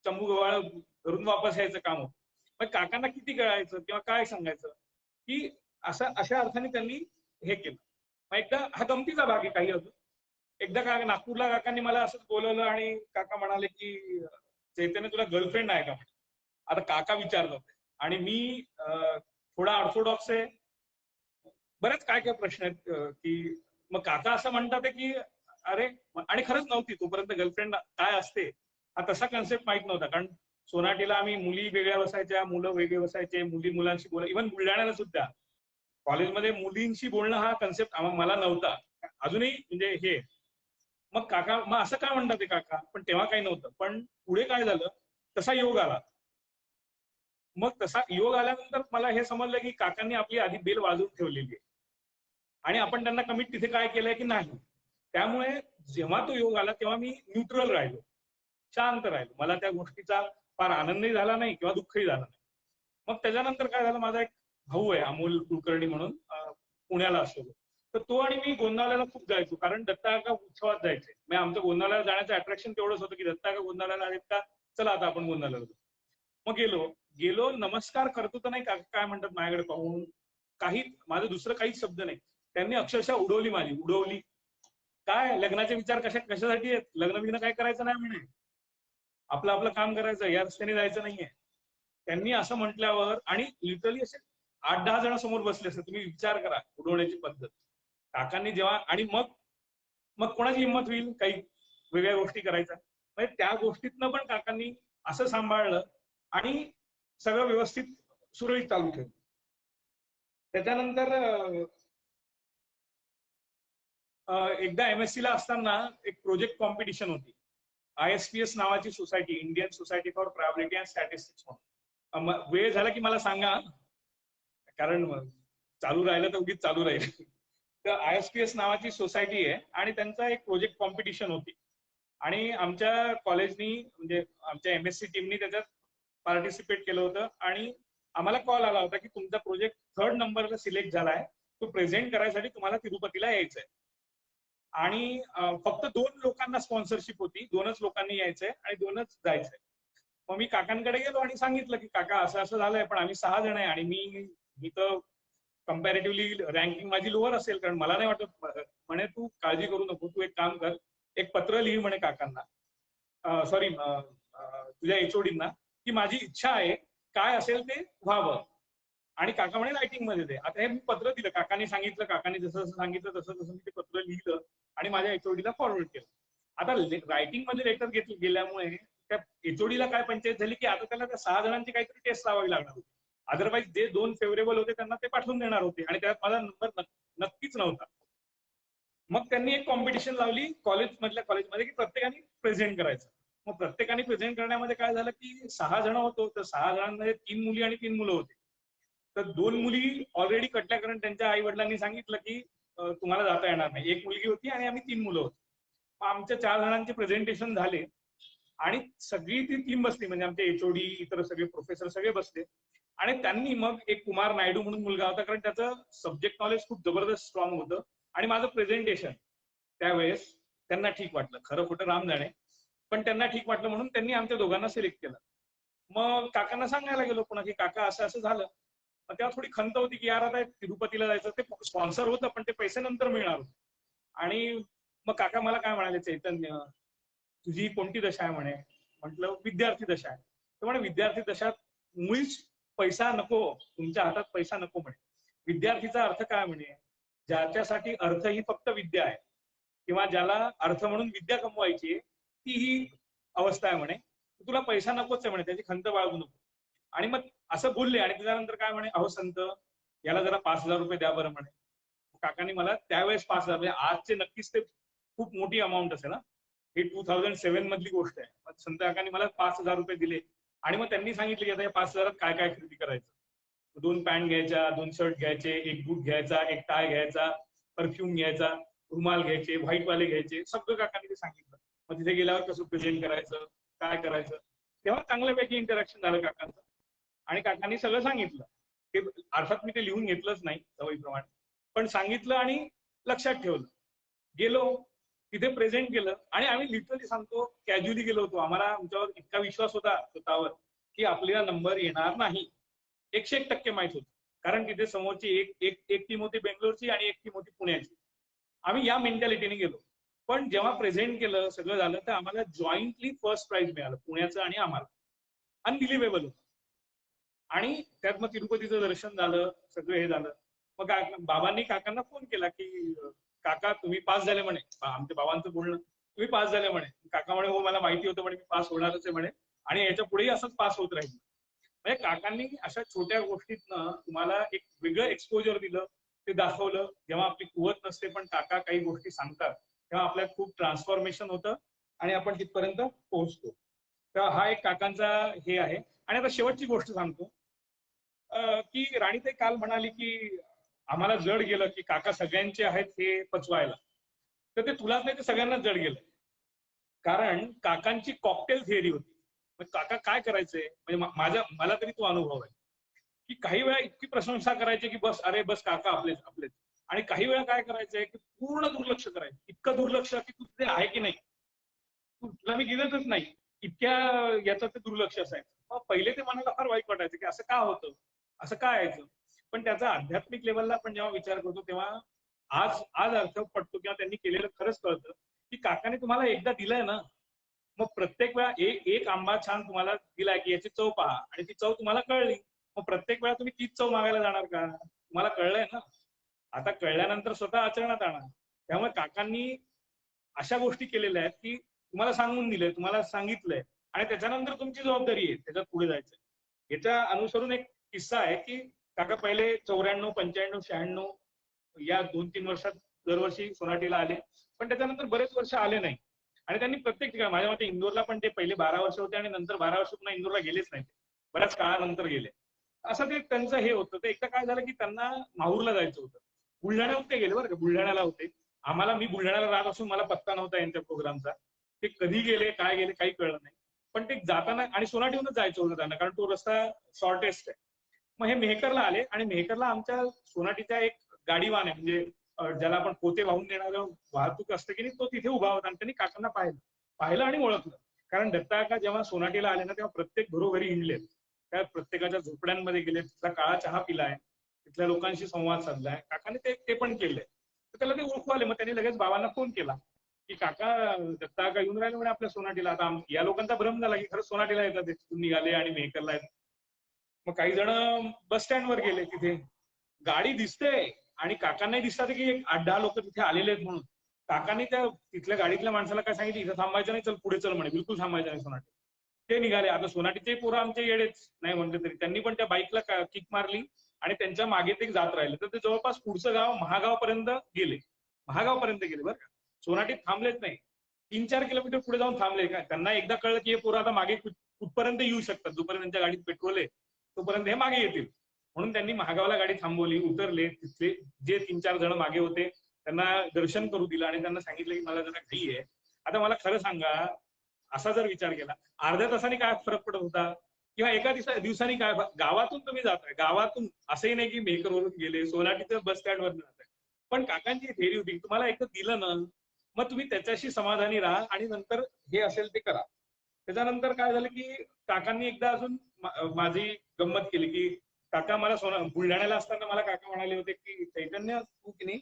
चंबू गव्हाळ घरून वापस यायचं काम होतं. मग काकांना किती कळायचं किंवा काय सांगायचं की अशा अर्थाने त्यांनी हे केलं. मग एकदा हा गमतीचा भाग आहे. काही अजून एकदा काय नागपूरला काकांनी मला असंच बोलवलं आणि काका म्हणाले की चैतन्य तुला गर्लफ्रेंड आहे का. आता काका विचारत होते आणि मी थोडा ऑर्थोडॉक्स आहे. बरेच काय काय प्रश्न आहेत की मग काका असं म्हणतात की अरे, आणि खरंच नव्हती तोपर्यंत गर्लफ्रेंड काय असते हा तसा कन्सेप्ट माहित नव्हता. कारण सोनाटीला आम्ही मुली वेगळ्या बसायच्या, मुलं वेगळे बसायचे, मुली मुलांशी बोला. इव्हन बुलढाण्याला सुद्धा कॉलेजमध्ये मुलींशी बोलणं हा कन्सेप्ट मला नव्हता अजूनही. म्हणजे हे मग काका मग असं काय म्हणतात ते काका, पण तेव्हा काही नव्हतं. पण पुढे काय झालं, तसा योग आला. मग तसा योग आल्यानंतर मला हे समजलं की काकांनी आपली आधी बेल वाजवून ठेवलेली आहे आणि आपण त्यांना कमिट तिथे काय केलंय की नाही. त्यामुळे जेव्हा तो योग आला तेव्हा मी न्यूट्रल राहिलो, शांत राहिलो. मला त्या गोष्टीचा फार आनंदही झाला नाही किंवा दुःखही झालं नाही. मग त्याच्यानंतर काय झालं, माझा एक भाऊ आहे अमोल कुलकर्णी म्हणून, पुण्याला असतो. तर तो आणि मी गोंदावल्याला खूप जायचो, कारण दत्ता काका उत्सवात जायचे. म्हणजे आमचं गोंदावल्याला जाण्याचं अट्रॅक्शन तेवढंच होतं की दत्ता काका गोंदावल्याला आहेत का, चला आता आपण गोंदावल्याला जाऊ. मग गेलो नमस्कार करतो तर नाही, काय म्हणतात माझ्याकडे पाहून, काही माझं दुसरं काहीच शब्द नाही. त्यांनी अक्षरशः उडवली माझी, उडवली. काय लग्नाचे विचार कशासाठी आहेत, लग्न काय करायचं नाही म्हणे, आपलं आपलं काम करायचं, या रस्त्याने जायचं नाहीये. त्यांनी असं म्हटल्यावर, आणि लिटरली असे 8-10 जण समोर बसले असते, तुम्ही विचार करा उडवण्याची पद्धत. काकांनी जेव्हा, आणि मग कोणाची हिंमत होईल काही वेगळ्या गोष्टी करायच्या. म्हणजे त्या गोष्टीतनं पण काकांनी असं सांभाळलं आणि सगळं व्यवस्थित सुरळीत चालू ठेवलं. त्याच्यानंतर एकदा MSc ला असताना एक प्रोजेक्ट कॉम्पिटिशन होती. ISPS नावाची society, Indian society for probability and statistics म्हणून. वेळ झाला की मला सांगा, कारण चालू राहिलं तर उगीच चालू राहील. तर ISPS नावाची सोसायटी आहे आणि त्यांचा एक प्रोजेक्ट कॉम्पिटिशन होती. आणि आमच्या कॉलेजनी, म्हणजे आमच्या MSc टीमनी त्याच्यात पार्टिसिपेट केलं होतं. आणि आम्हाला कॉल आला होता की तुमचा प्रोजेक्ट 3rd नंबरला सिलेक्ट झालाय, तो प्रेझेंट करायसाठी तुम्हाला तिरुपतीला यायचंय. आणि फक्त 2 लोकांना स्पॉन्सरशिप होती, 2च लोकांनी यायचंय आणि 2च जायचंय. मग मी काकांकडे गेलो आणि सांगितलं की काका असं असं झालंय, पण आम्ही 6 जण आहे आणि मी तर कम्पॅरेटिव्हली रँकिंग माझी लोअर असेल, कारण मला नाही वाटत. म्हणे तू काळजी करू नको, तू एक काम कर, एक पत्र लिही म्हणे काकांना, सॉरी तुझ्या HODना, की माझी इच्छा आहे काय असेल ते व्हावं. आणि काका म्हणे रायटिंग मध्ये दे. आता हे मी पत्र दिलं, काकांनी सांगितलं, काकांनी जसं सांगितलं तसं मी ते पत्र लिहिलं आणि माझ्या HODला फॉरवर्ड केलं. आता रायटिंग मध्ये लेटर गेल्यामुळे त्या HODला काय पंचायत झाली की आता त्याला त्या 6 जणांची काहीतरी टेस्ट लावावी लागणार होती. अदरवाईज जे 2 फेवरेबल होते त्यांना ते पाठवून देणार होते आणि त्यात माझा नंबर नक्कीच नव्हता. मग त्यांनी एक कॉम्पिटिशन लावली कॉलेजमध्ये की प्रत्येकाने प्रेझेंट करायचं. मग प्रत्येकाने प्रेझेंट करण्यामध्ये काय झालं की 6 जण होतो, तर 6 जणांमध्ये 3 मुली आणि 3 मुलं होती. तर 2 मुली ऑलरेडी कटल्या, कारण त्यांच्या आई वडिलांनी सांगितलं की तुम्हाला जाता येणार नाही. एक मुलगी होती आणि आम्ही 3 मुलं होतो. आमच्या 4 जणांचे प्रेझेंटेशन झाले आणि सगळी ती टीम बसली, म्हणजे आमचे HOD, इतर सगळे प्रोफेसर सगळे बसले. आणि त्यांनी मग एक कुमार नायडू म्हणून मुलगा होता, कारण त्याचं सब्जेक्ट नॉलेज खूप जबरदस्त स्ट्रॉंग होतं. आणि माझं प्रेझेंटेशन त्यावेळेस त्यांना ठीक वाटलं, खरं खोटं राम जाणे, पण त्यांना ठीक वाटलं म्हणून त्यांनी आमच्या दोघांना सिलेक्ट केलं. मग काकांना सांगायला गेलो पुन्हा की काका असं असं झालं. मग तेव्हा थोडी खंत होती की यार आता तिरुपतीला जायचं, ते स्पॉन्सर होतं पण ते पैसे नंतर मिळणार होते. आणि मग काका मला काय म्हणाले, चैतन्य तुझी कोणती दशा आहे म्हणे. म्हटलं विद्यार्थी दशा आहे. तर म्हणे विद्यार्थी दशात मुळीच पैसा नको, तुमच्या हातात पैसा नको म्हणे. विद्यार्थीचा अर्थ काय म्हणे, ज्याच्यासाठी अर्थ ही फक्त विद्या आहे किंवा ज्याला अर्थ म्हणून विद्या कमवायची ती ही अवस्था आहे म्हणे. तुला पैसा नकोच आहे म्हणे, त्याची खंत बाळगू नको. आणि मग असं बोलले आणि त्याच्यानंतर काय म्हणे, अहो संत याला जरा 5,000 रुपये द्या बरं म्हणे. काकांनी मला त्यावेळेस 5,000, म्हणजे आजचे नक्कीच ते खूप मोठी अमाऊंट असेल ना, ही 2007 मधली गोष्ट आहे. मग संत काकांनी मला 5,000 रुपये दिले आणि मग त्यांनी सांगितलं की आता या 5,000 काय काय खरेदी करायचं. 2 पॅन्ट घ्यायच्या, 2 शर्ट घ्यायचे, 1 बूट घ्यायचा, 1 टाय घ्यायचा, परफ्यूम घ्यायचा, रुमाल घ्यायचे, व्हाईटवाले घ्यायचे, सगळं काकांनी ते सांगितलं. मग तिथे गेल्यावर कसं प्रेझेंट करायचं, काय करायचं. तेव्हा चांगल्यापैकी इंटरॅक्शन झालं काकांचं आणि काकांनी सगळं सांगितलं. ते अर्थात मी ते लिहून घेतलंच नाही सवयीप्रमाणे, पण सांगितलं आणि लक्षात ठेवलं. गेलो तिथे प्रेझेंट केलं आणि आम्ही लिटरली सांगतो कॅज्युअली गेलो होतो. आम्हाला आमच्यावर इतका विश्वास होता स्वतःवर की आपल्याला नंबर येणार नाही. 101% माहित होतं, कारण तिथे समोरची एक टीम होती बेंगलोरची आणि एक टीम होती पुण्याची. आम्ही या मेंटॅलिटीने गेलो. पण जेव्हा प्रेझेंट केलं सगळं झालं तर आम्हाला जॉईंटली फर्स्ट प्राइज मिळालं, पुण्याचं आणि आम्हाला. अनबिलिव्हेबल होतं. आणि त्यात मग तिरुपतीचं दर्शन झालं, सगळं हे झालं. मग बाबांनी काकांना फोन केला की काका तुम्ही पास झाले म्हणे, आमच्या बाबांचं बोलणं, तुम्ही पास झाले म्हणे. काका म्हणे हो मला माहिती होतं म्हणे मी पास होणारच आहे म्हणे आणि याच्या पुढेही असंच पास होत राहील. म्हणजे काकांनी अशा छोट्या गोष्टीतनं तुम्हाला एक वेगळं एक्सपोजर दिलं, ते दाखवलं. जेव्हा आपली कुवत नसते पण काका काही गोष्टी सांगतात तेव्हा आपल्यात खूप ट्रान्सफॉर्मेशन होतं आणि आपण तिथपर्यंत पोहोचतो. तर हा एक काकांचा हे आहे. आणि आता शेवटची गोष्ट सांगतो की राणीताई काल म्हणाली की आम्हाला जड गेलं की काका सगळ्यांचे आहेत हे पचवायला. तर ते तुलाच नाही, ते सगळ्यांनाच जड गेलं. कारण काकांची कॉकटेल थिअरी होती. मग काका काय करायचे म्हणजे मला तरी तो अनुभव आहे की काही वेळा इतकी प्रशंसा करायची की बस अरे बस काका आपलेच आपलेच, आणि काही वेळा काय करायचंय की पूर्ण दुर्लक्ष करायचं. इतकं दुर्लक्ष की तू तिथे आहे की नाही, तुला मी गेलंच नाही, इतक्या याचं ते दुर्लक्ष असायचं. मग पहिले ते मनाला फार वाईट वाटायचं की असं का होतं, असं का यायचं. पण त्याचा आध्यात्मिक लेवलला आपण जेव्हा विचार करतो तेव्हा आज आज अर्थ पडतो किंवा त्यांनी केलेलं खरंच कळतं की काकाने तुम्हाला एकदा दिलंय ना, मग प्रत्येक वेळा एक आंबा छान तुम्हाला दिलाय की याची चव पहा आणि ती चव तुम्हाला कळली, मग प्रत्येक वेळा तुम्ही तीच चव मागायला जाणार का. तुम्हाला कळलंय ना, आता कळल्यानंतर स्वतः आचरणात आणा. त्यामुळे काकांनी अशा गोष्टी केलेल्या आहेत की तुम्हाला सांगून दिलंय, तुम्हाला सांगितलंय आणि त्याच्यानंतर तुमची जबाबदारी आहे त्याच्यात पुढे जायचं. याच्या अनुसरून एक किस्सा आहे की काका पहिले 94, 95, 96 या 2-3 वर्षात दरवर्षी सोनाटीला आले, पण त्याच्यानंतर बरेच वर्ष आले नाही. आणि त्यांनी प्रत्येक ठिकाणी माझ्या मते इंदोरला पण ते पहिले 12 वर्ष होते आणि नंतर 12 वर्ष पुन्हा इंदोरला गेलेच नाही, बऱ्याच काळानंतर गेले. असं ते त्यांचं हे होतं. ते एकदा काय झालं की त्यांना माहूरला जायचं होतं. बुलढाण्याहून ते गेले बरं का, बुलढाण्याला होते. मी बुलढाण्याला राहत असून मला पत्ता नव्हता यांच्या प्रोग्रामचा. ते कधी गेले काय गेले काही कळलं नाही. पण ते जाताना आणि सोनाटीहूनच जायचं होतं त्यांना, कारण तो रस्ता शॉर्टेस्ट आहे. मग हे मेहकरला आले आणि मेहकरला आमच्या सोनाटीचा एक गाडीवान आहे, म्हणजे ज्याला आपण पोते वाहून देणारं वाहतूक असते की नाही, तो तिथे उभा होता आणि त्यांनी काकांना पाहिलं आणि ओळखलं. कारण दत्ता काका जेव्हा सोनाटीला आले ना तेव्हा प्रत्येक घरोघरी हिंडले, त्या प्रत्येकाच्या झोपड्यांमध्ये गेले, तिथला काळा चहा पिलाय, तिथल्या लोकांशी संवाद साधलाय. काकाने ते पण केलंय. तर त्याला ते ओळखू आले. मग त्यांनी लगेच बाबांना फोन केला की काका दत्ता काका येऊन राहिले म्हणे आपल्या सोनाटीला. आता या लोकांचा भ्रम झाला की खरंच सोनाटीला येतात, तिथून निघाले आणि मेहकरला येतात. मग काही जण बस स्टँडवर गेले, तिथे गाडी दिसते आणि काकांनाही दिसतात की 8-10 लोक तिथे आलेले आहेत म्हणून. काकांनी त्या तिथल्या गाडीतल्या माणसाला काय सांगितलं, इथं थांबायचं नाही, चल पुढे चल म्हणे, बिलकुल थांबायचं नाही सोनाटी. ते निघाले. आता सोनाटीचे पोरं आमचे येडेच नाही म्हणले तरी त्यांनी पण त्या बाईकला किक मारली आणि त्यांच्या मागे ते जात राहिले. तर ते जवळपास पुढचं गाव महागावपर्यंत गेले, बरं का. सोनाटीत थांबलेच नाही. 3-4 किलोमीटर पुढे जाऊन थांबले. काय त्यांना एकदा कळलं की हे पोरं आता मागे कुठपर्यंत येऊ शकतात, जोपर्यंत त्यांच्या गाडीत पेट्रोल आहे तोपर्यंत हे मागे येतील. म्हणून त्यांनी महागावला गाडी थांबवली, उतरले. तिथले जे 3-4 जण मागे होते त्यांना दर्शन करू दिलं आणि त्यांना सांगितलं की मला जरा घाई आहे. आता मला खरं सांगा, असा जर विचार केला अर्ध्या तासाने काय फरक पडत होता किंवा एका दिवसाने काय. गावातून तुम्ही जाताय, गावातून असंही नाही की मेहकरवरून गेले, सोनाटीच्या बस स्टँडवर जाताय, पण काकांची थेरी होती तुम्हाला एकदा दिलं ना मग तुम्ही त्याच्याशी समाधानी राहा आणि नंतर हे असेल ते करा. त्याच्यानंतर काय झालं की काकांनी एकदा अजून माझी गंमत केली की काका मला बुलढाण्याला असताना मला काका म्हणाले होते की चैतन्य तू की नाही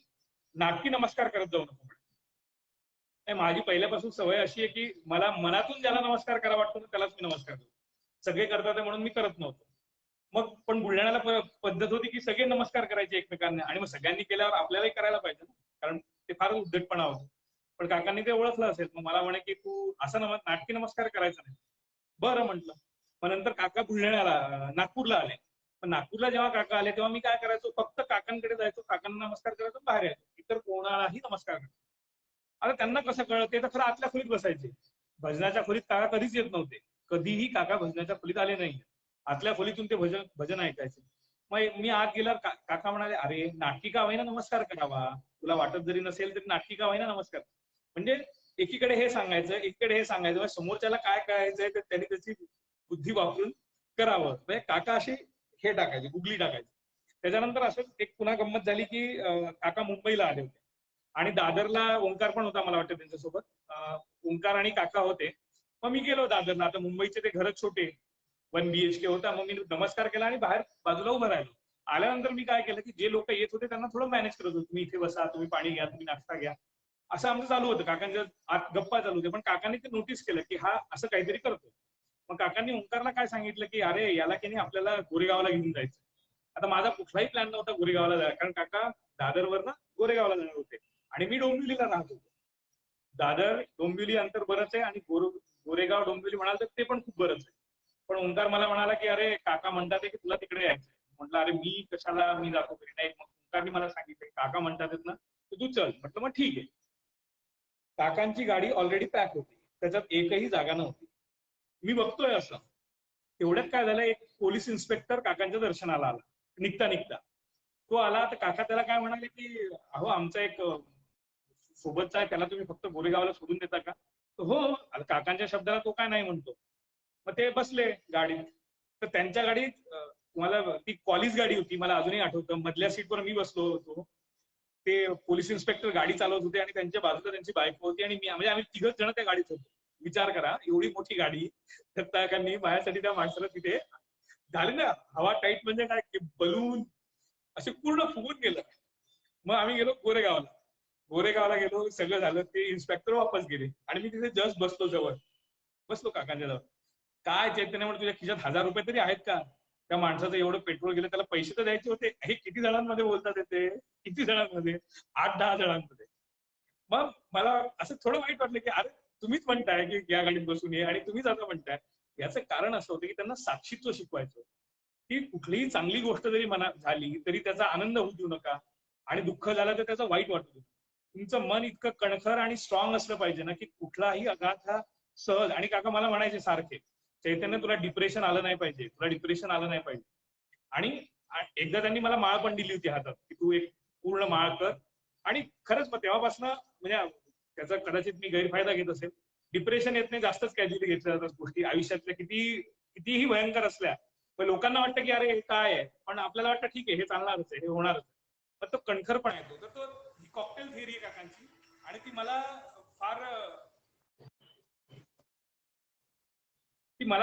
नाटकी नमस्कार करत जाऊ नको म्हणे. माझी पहिल्यापासून सवय अशी आहे की मला मनातून ज्याला नमस्कार करा वाटतो ना त्यालाच मी नमस्कार करतो. सगळे करतात म्हणून मी करत नव्हतो. मग पण बुलढाण्याला पद्धत होती की सगळे नमस्कार करायचे एकमेकांना आणि मग सगळ्यांनी केल्यावर आपल्यालाही करायला पाहिजे ना, कारण ते फार उद्धटपणा होतं. पण काकांनी ते ओळखलं असेल. मग मला म्हणे की तू असं नाटकी नमस्कार करायचा नाही. बरं म्हटलं. मग नंतर काका बुलढाण्याला नागपूरला आले. पण नागपूरला जेव्हा काका आले तेव्हा मी काय करायचो, फक्त काकांकडे जायचो, काकांना नमस्कार करायचो, बाहेर यायचो, इतर कोणालाही नमस्कार करायचो. आता त्यांना कसं कळलं, ते तर खरं आतल्या खोलीत बसायचे. भजनाच्या खोलीत काका कधीच येत नव्हते, कधीही काका भजनाच्या खोलीत आले नाही. आतल्या खोलीतून ते भजन ऐकायचे. मग मी आत गेल्यावर काका म्हणाले, अरे नाटकी का होईना नमस्कार करावा, तुला वाटत जरी नसेल तरी नाटकी का होईना नमस्कार. म्हणजे एकीकडे हे सांगायचं, एकीकडे हे सांगायचं, समोरच्याला काय कळायचंय तर त्यांनी त्याची बुद्धी वापरून करावं. म्हणजे काका अशी हे टाकायचे, गुगली टाकायचे. त्याच्यानंतर असं एक पुन्हा गंमत झाली की काका मुंबईला आले होते आणि दादरला ओंकार पण होता मला वाटतं त्यांच्यासोबत. ओंकार आणि काका होते. मग मी गेलो दादरला. आता मुंबईचे ते घर छोटे, 1 BHK होता. मग मी नमस्कार केला आणि बाहेर बाजूला उभं राहिलो. आल्यानंतर मी काय केलं की जे लोक येत होते त्यांना थोडं मॅनेज करत होतो, तुम्ही इथे बसा, तुम्ही पाणी घ्या, तुम्ही नाश्ता घ्या, असं आमचं चालू होतं. काकांच्या आत गप्पा चालू होते. पण काकांनी ते नोटीस केलं की हा असं काहीतरी करतो. मग काकांनी ओंकारला काय सांगितलं की अरे याला की नाही आपल्याला गोरेगावला घेऊन जायचं. आता माझा कुठलाही प्लॅन नव्हता गोरेगावला जायला, कारण काका दादरवर ना गोरेगावला जाणार होते. आणि मी डोंबिवलीला राहतो. दादर डोंबिवली अंतर बरंच आहे आणि गोरेगाव डोंबिवली म्हणाल तर ते पण खूप बरंच आहे. पण ओंकार मला म्हणाला की अरे काका म्हणतात की तुला तिकडे यायचंय. म्हटलं अरे मी कशाला, मी जातो घरी. नाही, मग ओंकारने मला सांगितलं काका म्हणतात ना तर तू चल. म्हटलं मग ठीक आहे. काकांची गाडी ऑलरेडी पॅक होती, त्याच्यात एकही जागा नव्हती. मी बघतोय असं, तेवढ्यात काय झालं, एक पोलीस इन्स्पेक्टर काकांच्या दर्शनाला आला निघता निघता. तो आला तर काका त्याला काय म्हणाले की अहो आमचा एक सोबतचा आहे, त्याला तुम्ही फक्त गोरेगावला सोडून देता का? हो. काकांच्या शब्दाला तो काय नाही म्हणतो. मग ते बसले गाडीत. तर त्यांच्या गाडीत तुम्हाला ती कॉलेज गाडी होती, मला अजूनही आठवतं. मधल्या सीटवर मी बसलो होतो. ते पोलीस इन्स्पेक्टर गाडी चालवत होते आणि त्यांच्या बाजूला त्यांची बायको होती आणि मी, म्हणजे आम्ही तिघच जण त्या गाडीत होतो. विचार करा, एवढी मोठी गाडी दत्ताकांनी माझ्यासाठी त्या माणसाला तिथे झाली ना हवा टाईट, म्हणजे काय की बलून असे पूर्ण फुगून गेलं. मग आम्ही गेलो गोरेगावला गेलो, सगळं झालं. ते इन्स्पेक्टर वापस गेले आणि मी तिथे जस्ट बसलो काकांच्या जवळ. काय चैतन्य म्हणून तुझ्या खिशात 1000 रुपये तरी आहेत का? त्या माणसाचं एवढं पेट्रोल गेलं, त्याला पैसे तर द्यायचे होते. हे किती जणांमध्ये बोलतात येते, किती जणांमध्ये, 8-10 जणांमध्ये. मग मला असं थोडं वाईट वाटलं की अरे तुम्हीच म्हणताय की या गाडीत बसून ये आणि तुम्हीच आता म्हणताय. याचं कारण असं होतं की त्यांना साक्षीत्व शिकवायचं, की कुठलीही चांगली गोष्ट जरी मनात झाली तरी त्याचा आनंद होऊ देऊ नका आणि दुःख झालं तर त्याचं वाईट वाटू देऊ. तुमचं मन इतकं कणखर आणि स्ट्रॉंग असलं पाहिजे ना की कुठलाही आघात हा सहज. आणि काका मला म्हणायचे सारखे, चैतन्य तुला डिप्रेशन आलं नाही पाहिजे, तुला डिप्रेशन आलं नाही पाहिजे. आणि एकदा त्यांनी मला माळ पण दिली होती हातात की तू एक पूर्ण माळ कर. आणि खरंच मग तेव्हापासून म्हणजे त्याचा कदाचित मी गैरफायदा घेत असेल. डिप्रेशन येत नाही, जास्तच कॅज्युअली घेतल्या जातात गोष्टी आयुष्यातल्या, कितीही भयंकर असल्या. पण लोकांना वाटतं की अरे हे काय आहे, पण आपल्याला वाटतं ठीक आहे हे चालणारच आहे, हे होणारच आहे. पण तो कणखरपणा येतो. तर तो कॉकटेल थिअरी आहे काकांची आणि ती मला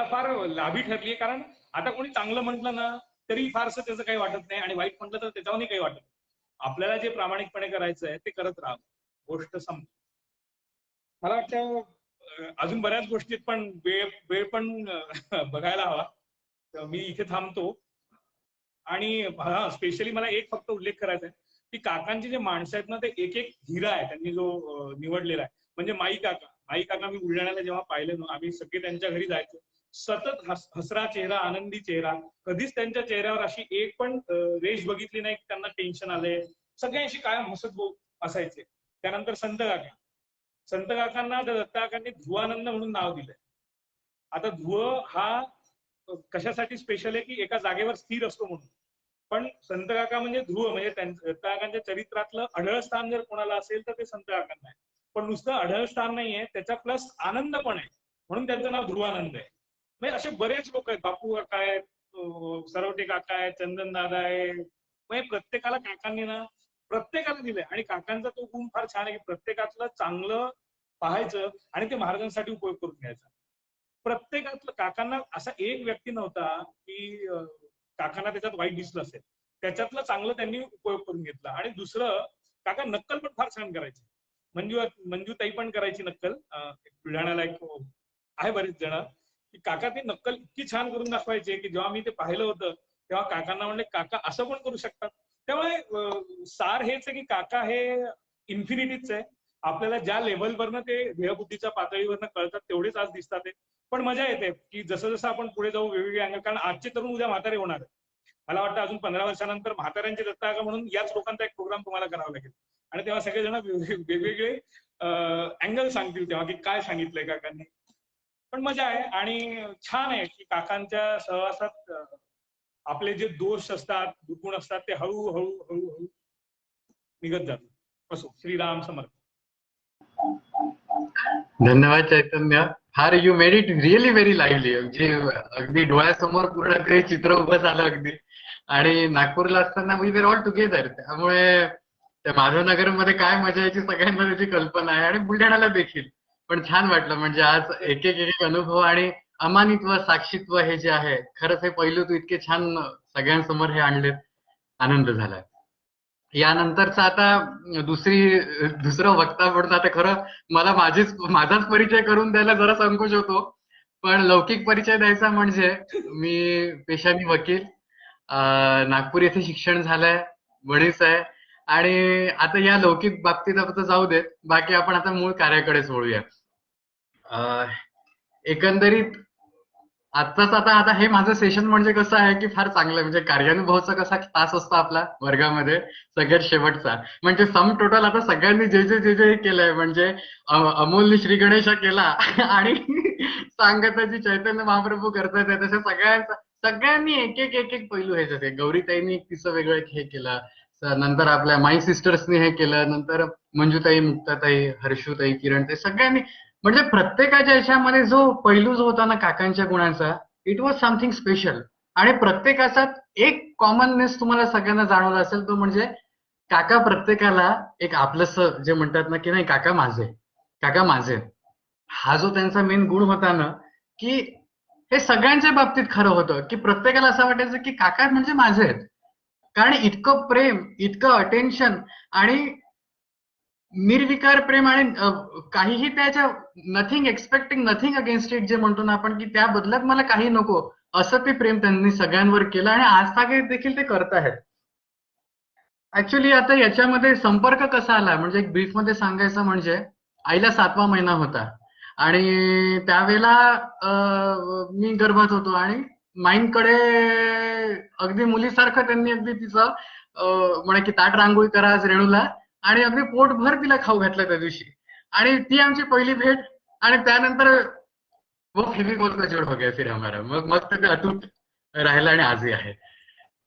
फार लाभी ठरली आहे. कारण आता कोणी चांगलं म्हटलं ना तरी फारसं त्याचं काही वाटत नाही आणि वाईट म्हटलं तर त्याच्यावरही काही वाटत नाही. आपल्याला जे प्रामाणिकपणे करायचं आहे ते करत राहा, गोष्ट संपते. मला वाटतं अजून बऱ्याच गोष्टीत पण वेळ पण बघायला हवा. तर मी इथे थांबतो. आणि हा स्पेशली मला एक फक्त उल्लेख करायचा आहे की काकांचे जे माणसं आहेत ना ते एक एक हिरा आहे त्यांनी जो निवडलेला आहे. म्हणजे माई काका मी बुलढाण्याला जेव्हा पाहिलं ना, आम्ही सगळे त्यांच्या घरी जायचो. सतत हसरा चेहरा, आनंदी चेहरा. कधीच त्यांच्या चेहऱ्यावर अशी एक पण रेष बघितली नाही की त्यांना टेन्शन आलंय. सगळ्यांशी कायम हसत असायचे. त्यानंतर संत काकांना दत्ता काकांनी ध्रुवानंद म्हणून नाव दिलंय. आता ध्रुव हा कशासाठी स्पेशल आहे की एका जागेवर स्थिर असतो म्हणून. पण संत काका म्हणजे ध्रुव, म्हणजे दत्ता काकांच्या चरित्रातलं अढळ स्थान जर कोणाला असेल तर ते संत काकांना आहे. पण नुसतं अढळ स्थान नाहीये, त्याचा प्लस आनंद पण आहे, म्हणून त्यांचं नाव ध्रुवानंद आहे. म्हणजे असे बरेच लोक आहेत, बापू काका आहेत, सरवटे काका आहेत, चंदन दादा आहे. म्हणजे प्रत्येकाला काकांनी ना प्रत्येकाला दिलंय. आणि काकांचा तो गुण फार छान आहे की प्रत्येकातलं चांगलं पाहायचं आणि ते महाराजांसाठी उपयोग करून घ्यायचा. प्रत्येकातलं काकांना असा एक व्यक्ती नव्हता की काकांना त्याच्यात वाईट दिसलं असेल. त्याच्यातलं चांगलं त्यांनी उपयोग करून घेतला. आणि दुसरं, काका नक्कल पण फार छान करायचे. मंजूताई पण करायची नक्कल. बुलढाण्याला एक आहे बरेच जण की काका ते नक्कल इतकी छान करून दाखवायचे की जेव्हा मी ते पाहिलं होतं तेव्हा काकांना म्हणले काका असं पण करू शकतात. त्यामुळे सार हेच आहे की काका हे इन्फिनिटीच आहे. आपल्याला ज्या लेव्हलवरनं ते ध्येयबुद्धीच्या पातळीवरनं कळतात तेवढेच आज दिसतात ते. पण मजा येते की जसं जसं आपण पुढे जाऊ वेगवेगळे अँगल. कारण आजचे तरुण उद्या म्हातारे होणार आहे. मला वाटतं अजून 15 वर्षानंतर म्हाताऱ्यांचे दत्ता काका म्हणून याच लोकांचा एक प्रोग्राम तुम्हाला करावा लागेल. आणि तेव्हा सगळेजण वेगवेगळे अँगल सांगतील तेव्हा की काय सांगितलंय काकांनी. पण मजा आहे आणि छान आहे की काकांच्या सहवासात आपले जे दोष असतात, दुर्गुण असतात ते हळूहळू निघत जातात. असो, श्रीराम समर्थ. धन्यवाद Chaitanya. For you made it really very lively. म्हणजे अगदी डोळ्यासमोर पूर्ण काही चित्र उभं झालं अगदी. आणि नागपूरला असताना वी वेर ऑल टुगेदर. त्यामुळे त्या माधवनगर मध्ये काय मजा यायची सगळ्यांना त्याची कल्पना आहे. आणि बुलढाण्याला देखील. पण छान वाटलं म्हणजे आज एक एक अनुभव आणि अमानित्व, साक्षीत्व हे जे आहे, खरंच हे पैलू तू इतके छान सगळ्यांसमोर हे आणलेत. आनंद झाला. यानंतरचा आता दुसरं वक्ता म्हणून आता खरं मला माझाच परिचय करून द्यायला जरा संकोच होतो. पण लौकिक परिचय द्यायचा म्हणजे मी पेशाने वकील, नागपूर येथे शिक्षण झालंय, वडीस आहे आणि आता या लौकिक बाबतीत आता जाऊ देत, बाकी आपण आता मूळ कार्याकडेच वळूया. एकंदरीत आत्ताच आता हे माझं सेशन म्हणजे कसं आहे की फार चांगलं, म्हणजे कार्यानुभवचा कसा तास असतो आपला वर्गामध्ये सगळ्यात शेवटचा, म्हणजे सम टोटल आता सगळ्यांनी जे जे जे जे केलंय, म्हणजे अमोलने श्री गणेशा केला आणि सांगताची चैतन्य महाप्रभू करतात तसे सगळ्यांनी एक एक एक एक पैलू हे जसे गौरीताईंनी एक तिचं वेगळं एक हे केलं, नंतर आपल्या माई सिस्टर्सनी हे केलं, नंतर मंजुताई, मुक्ताताई, हर्षूताई, किरण, ते सगळ्यांनी, म्हणजे प्रत्येकाच्या याच्यामध्ये जो पैलू जो होता ना काकांच्या गुणांचा, इट वॉज समथिंग स्पेशल. आणि प्रत्येकाचा एक कॉमननेस तुम्हाला सगळ्यांना जाणवला असेल, तो म्हणजे काका प्रत्येकाला एक आपलंस जे म्हणतात ना की नाही काका माझे, काका माझे, हा जो त्यांचा मेन गुण होता ना, की हे सगळ्यांच्या बाबतीत खरं होतं की प्रत्येकाला असं वाटायचं की काका म्हणजे माझे आहेत. कारण इतकं प्रेम, इतकं अटेन्शन आणि निर्विकार प्रेम, आणि काहीही त्याच्या nothing expecting nothing against it जे म्हणतो ना आपण, की त्या बदल्यात मला काही नको, असं ते प्रेम त्यांनी सगळ्यांवर केलं आणि आज देखील ते करत आहेत. ऍक्च्युली आता याच्यामध्ये संपर्क कसा आला, म्हणजे एक ब्रीफ मध्ये सांगायचं म्हणजे आईला 7वा महिना होता आणि त्यावेळेला मी गर्भात होतो आणि माईंकडे अगदी मुलीसारखं त्यांनी अगदी तिचं म्हणे की ताट रांगोळी करा आज रेणूला, आणि अगदी पोटभर तिला खाऊ घातलं त्या दिवशी. आणि ती आमची पहिली भेट, आणि त्यानंतर वो फेविकॉल का जोड हो गया फिर हमारा, मग मग ते अतूट राहिलं आणि आजही आहे.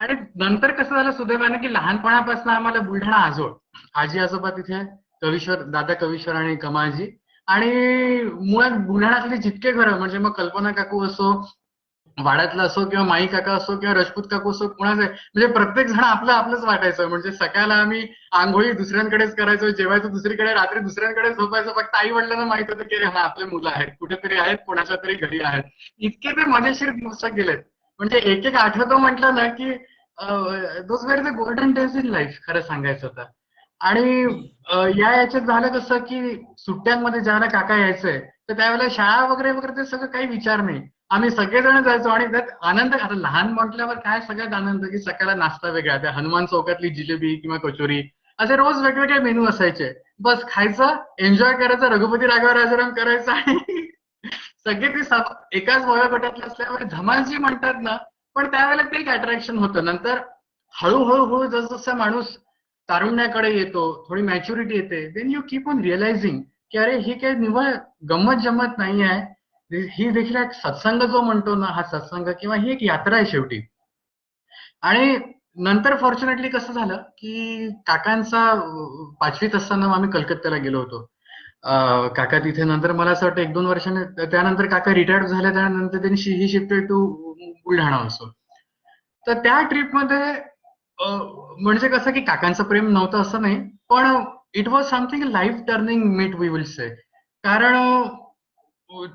आणि नंतर कसं झालं सुदैवाने की लहानपणापासून आम्हाला बुलढाणा आजोळ, आजी आजोबा तिथे, कवीश्वर दादा, कवीश्वर आणि कमाजी, आणि मुळात बुलढाण्यातले जितके घरं, म्हणजे मग कल्पना काकू असो, वाड्यातलं असो, किंवा माई काका असो, किंवा राजपूत काकू असो, कुणाचे, म्हणजे प्रत्येक जण आपलं आपलंच वाटायचं. म्हणजे सकाळला आम्ही आंघोळी दुसऱ्यांकडेच करायचो, जेवायचं दुसरीकडे, रात्री दुसऱ्यांकडे झोपायचं. फक्त आई वडिलांना माहित होतं की हा आपले मुलं आहेत, कुठेतरी आहेत, कोणाच्या तरी घरी आहेत. इतके ते मजेशीर दिवस गेलेत, म्हणजे एक एक आठवतो म्हटलं ना की those were the golden days in life, खरं सांगायचं तर. आणि या याच्यात झालं कसं की सुट्ट्यांमध्ये ज्यावेळेला काका यायचंय, तर त्यावेळेला शाळा वगैरे वगैरे ते सगळं काही विचार नाही, आम्ही सगळेजण जायचो. आणि त्यात आनंद, आता लहान म्हटल्यावर काय सगळ्यात आनंद की सकाळला नाश्ता वेगळा, त्या हनुमान चौकातली जिलेबी किंवा कचोरी, असे रोज वेगवेगळे मेनू असायचे. बस खायचं, एन्जॉय करायचं, रघुपती राघव राजाराम करायचं, आणि सगळे ते एकाच वयोगटातले असल्यामुळे धमाल जी म्हणतात ना, पण त्यावेळेला ते एक अट्रॅक्शन होतं. नंतर हळूहळू जसजसा माणूस तारुण्याकडे येतो, थोडी मॅच्युरिटी येते, then you keep on realising की अरे ही काही निव्वळ गंमत जम्मत नाही आहे, ही देखील एक सत्संग जो म्हणतो ना, हा सत्संग किंवा ही एक यात्रा आहे शेवटी. आणि नंतर फॉर्च्युनेटली कसं झालं की काकांचा 5वीत असताना आम्ही कलकत्त्याला गेलो होतो. काका तिथे, नंतर मला असं वाटतं 1-2 वर्षाने त्यानंतर काका रिटायर्ड झाले, त्यानंतर त्यांनी ही शिफ्टेड टू बुलढाणा असो. तर त्या ट्रिपमध्ये म्हणजे कसं की काकांचं प्रेम नव्हतं असं नाही, पण it was something life turning meet we will say. कारण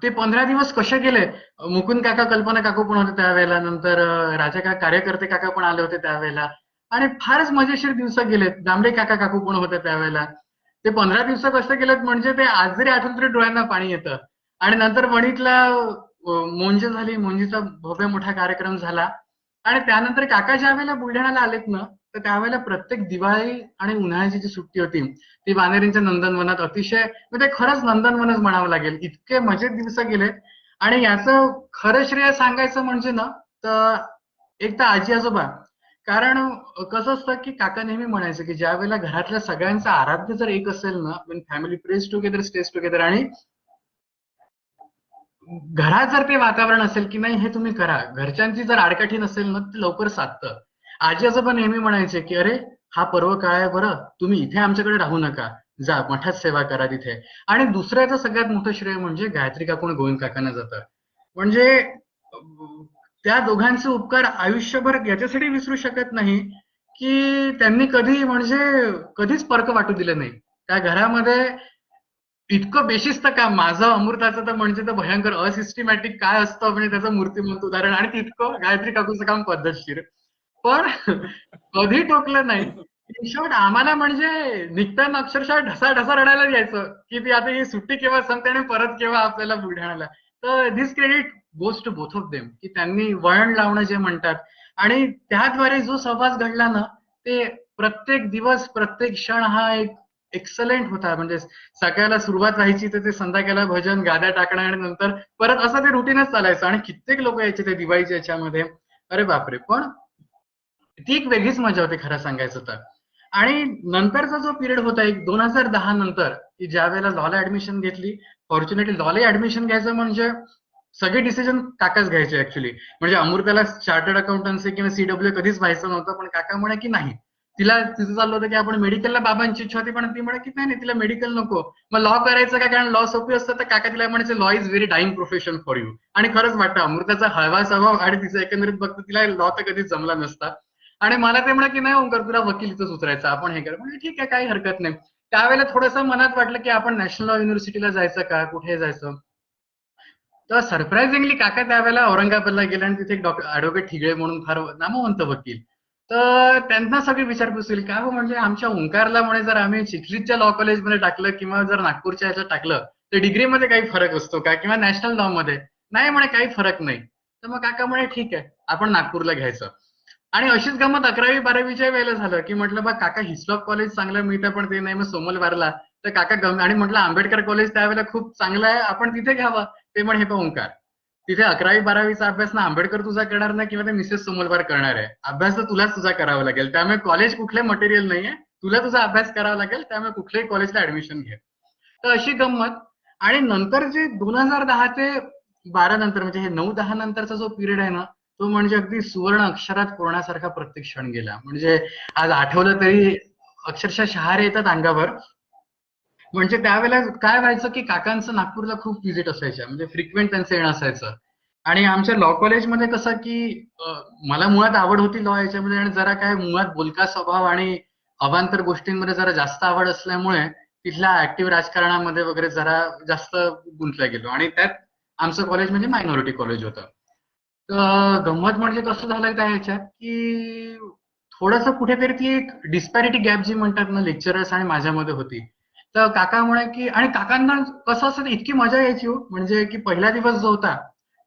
ते 15 दिवस कसे गेले, मुकुंद काका, कल्पना काकू पण होते त्यावेळेला, नंतर राजा काका, कार्यकर्ते काका पण आले होते त्यावेळेला, आणि फारच मजेशीर दिवस गेलेत. दामले काका काकू पण होते त्यावेळेला. ते 15 दिवस कसे गेलेत म्हणजे ते आज जरी आठवलं तरी डोळ्यांना पाणी येतं. आणि नंतर वणीतला मोंजी झाली, मोंजीचा भव्य मोठा कार्यक्रम झाला. आणि त्यानंतर काका ज्या वेळेला बुलढाण्याला आलेत ना, तर त्यावेळेला प्रत्येक दिवाळी आणि उन्हाळ्याची जी सुट्टी होती ती वानेरींच्या नंदनवनात अतिशय, म्हणजे खरंच नंदनवनच म्हणावं लागेल, इतके मजेत दिवस गेले. आणि याचं खरं श्रेय सांगायचं म्हणजे ना, तर एक तर आजी आजोबा. कारण कसं असतं की काका नेहमी म्हणायचं की ज्या वेळेला घरातल्या सगळ्यांचं आराध्य जर एक असेल ना, when family praise together stage together, आणि घरात जर ते वातावरण असेल की नाही हे तुम्ही करा, घरच्यांची जर आडकाठी नसेल ना, ते लवकर साधतं. आजी आजोबा नेहमी म्हणायचे की अरे हा पर्व काय आहे बरं, तुम्ही इथे आमच्याकडे राहू नका, जा मठात सेवा करा तिथे. आणि दुसऱ्याचं सगळ्यात मोठं श्रेय म्हणजे गायत्री काकून गोविंद काकांना जातं. म्हणजे त्या दोघांचे उपकार आयुष्यभर याच्यासाठी विसरू शकत नाही की त्यांनी कधी, म्हणजे कधीच परक वाटू दिलं नाही त्या घरामध्ये. इतकं बेशिस्त काम, माझं अमृताचं तर म्हणजे तर भयंकर असिस्टमॅटिक काय असतं म्हणजे त्याचं मूर्तिमंत उदाहरण, आणि तितकं गायत्री काकूचं काम पद्धतशीर, पण कधी टोकलं नाही. इन शॉर्ट आम्हाला म्हणजे निघताना अक्षरशः ढसा ढसा रडायला यायचं की ती आता ही सुट्टी केव्हा संपते आणि परत केव्हा आपल्याला बुलढाण्याला. तर this credit goes to both of them, की त्यांनी वळण लावणं जे म्हणतात, आणि त्याद्वारे जो सहवास घडला ना, ते प्रत्येक दिवस प्रत्येक क्षण हा एक एक्सलंट होता. म्हणजे सकाळला सुरुवात व्हायची तर ते संध्याकाळला भजन गाद्या टाकणं आणि नंतर परत असं ते रुटीनच चालायचं. आणि कित्येक लोक यायचे ते दिवाळीच्या याच्यामध्ये. अरे बापरे. पण ती एक वेगळीच मजा होती खरं सांगायचं तर. आणि नंतरचा जो पिरियड होता एक 2010 नंतर, की ज्या वेळेला लॉला ऍडमिशन घेतली. फॉर्च्युनेटली लॉला ऍडमिशन घ्यायचं म्हणजे सगळे डिसिजन काकाच घ्यायचे ऍक्च्युली. म्हणजे अमृताला चार्टर्ड अकाउंटन्सी किंवा सीडब्ल्यू कधीच व्हायचं नव्हतं, पण काका म्हणे की नाही, तिला तिचं चाललं होतं की आपण मेडिकलला, बाबांची इच्छा होती, पण ती म्हणे की नाही तिला मेडिकल नको, मग लॉ करायचं का, कारण लॉ सोपी असतं. तर काका तिला म्हणायचे law is very dying profession for you. आणि खरंच वाटतं अमृताचा हळवा स्वभाव आणि तिचं एकंदरीत बघतो तिला लॉ तर कधीच जमला नसता. आणि मला ते म्हणा की नाही ओंकार तुला वकिलीच उतरायचं, आपण हे करू. म्हणजे ठीक आहे काही हरकत नाही. त्यावेळेला थोडंसं मनात वाटलं की आपण नॅशनल लॉ युनिव्हर्सिटीला जायचं का, कुठे जायचं. तर सरप्राइझिंगली काका त्यावेळेला औरंगाबादला गेले आणि तिथे एक ऍडव्होकेट ठिगळे म्हणून फार नामवंत वकील. तर त्यांना सगळी विचारपूस केली का हो, म्हणजे आमच्या ओंकारला म्हणे जर आम्ही चिखलीच्या लॉ कॉलेजमध्ये टाकलं किंवा जर नागपूरच्या ह्याच्यात टाकलं तर डिग्रीमध्ये काही फरक असतो का, किंवा नॅशनल लॉ मध्ये. नाही म्हणे काही फरक नाही. तर मग काका म्हणे ठीक आहे आपण नागपूरला घ्यायचं. आणि अशीच गमत 11वी-12वीच्या वेळेला झालं की म्हटलं बघ काका हिस्लॉप कॉलेज चांगलं मिळतं पण ते नाही, मग सोमलवारला. तर काका आणि म्हटलं आंबेडकर कॉलेज त्यावेळेला खूप चांगलं आहे आपण तिथे घ्यावं. ते म्हणे हे पण ओंकार, तिथे 11वी-12वीचा अभ्यास ना आंबेडकर तुझा करणार नाही किंवा ते मिसेस सोमलवार करणार आहे. अभ्यास तर तुलाच तुझा करावा लागेल. त्यामुळे कॉलेज कुठले मटेरियल नाहीये, तुला तुझा अभ्यास करावा लागेल. त्यामुळे कुठल्याही कॉलेजला ऍडमिशन घे. तर अशी गंमत. आणि नंतर जे 2010 ते 12 नंतर म्हणजे हे 9-10 नंतरचा जो पिरियड आहे ना, तो म्हणजे अगदी सुवर्ण अक्षरात कोरण्यासारखा प्रत्येक क्षण गेला. म्हणजे आज आठवलं तरी अक्षरशः शहारे येतात अंगावर. म्हणजे त्यावेळेला काय व्हायचं की काकांचं नागपूरला खूप व्हिजिट असायच्या, म्हणजे फ्रिक्वेंट त्यांचं येणं असायचं. आणि आमच्या लॉ कॉलेजमध्ये कसं की मला मुळात आवड होती लॉ याच्यामध्ये, आणि जरा काय मुळात बोलका स्वभाव आणि अवांतर गोष्टींमध्ये जरा जास्त आवड असल्यामुळे तिथल्या ऍक्टिव्ह राजकारणामध्ये वगैरे जरा जास्त गुंतला गेलो. आणि त्यात आमचं कॉलेज म्हणजे मायनॉरिटी कॉलेज होतं. तर गंमत म्हणजे कसं झालंय त्या ह्याच्यात की थोडंसं कुठेतरी ती एक डिस्पॅरिटी गॅप जी म्हणतात ना लेक्चरर्स आणि माझ्यामध्ये होती. तर काका म्हणे की, आणि काकांना कसं असं इतकी मजा यायची हो, म्हणजे की पहिला दिवस जो होता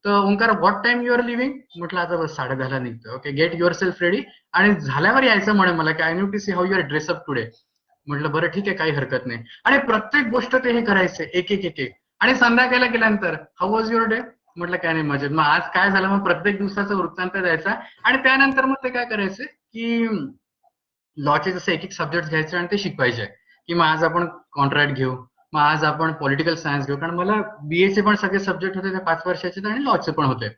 तर Omkar what time you are leaving, म्हटलं आता बस 10:30 निघतो, okay get yourself ready. आणि झाल्यावर यायचं म्हणे मला की I need to see how you are dress up today. म्हटलं बरं ठीक आहे काही हरकत नाही. आणि प्रत्येक गोष्ट ते हे करायचे एक एक एक एक. आणि संध्याकाळला गेल्यानंतर हाऊ वॉज युअर डे, म्हटलं काय नाही मजेत. मग आज काय झालं, मग प्रत्येक दिवसाचा वृत्तांत द्यायचा. आणि त्यानंतर मग ते काय करायचे की लॉचे जसे एक एक सब्जेक्ट घ्यायचे आणि ते शिकवायचे, की मग आज आपण कॉन्ट्रॅक्ट घेऊ, मग आज आपण पॉलिटिकल सायन्स घेऊ. कारण मला बीएचे पण सगळे सब्जेक्ट होते ते 5 वर्षाचे आणि लॉचे पण होते.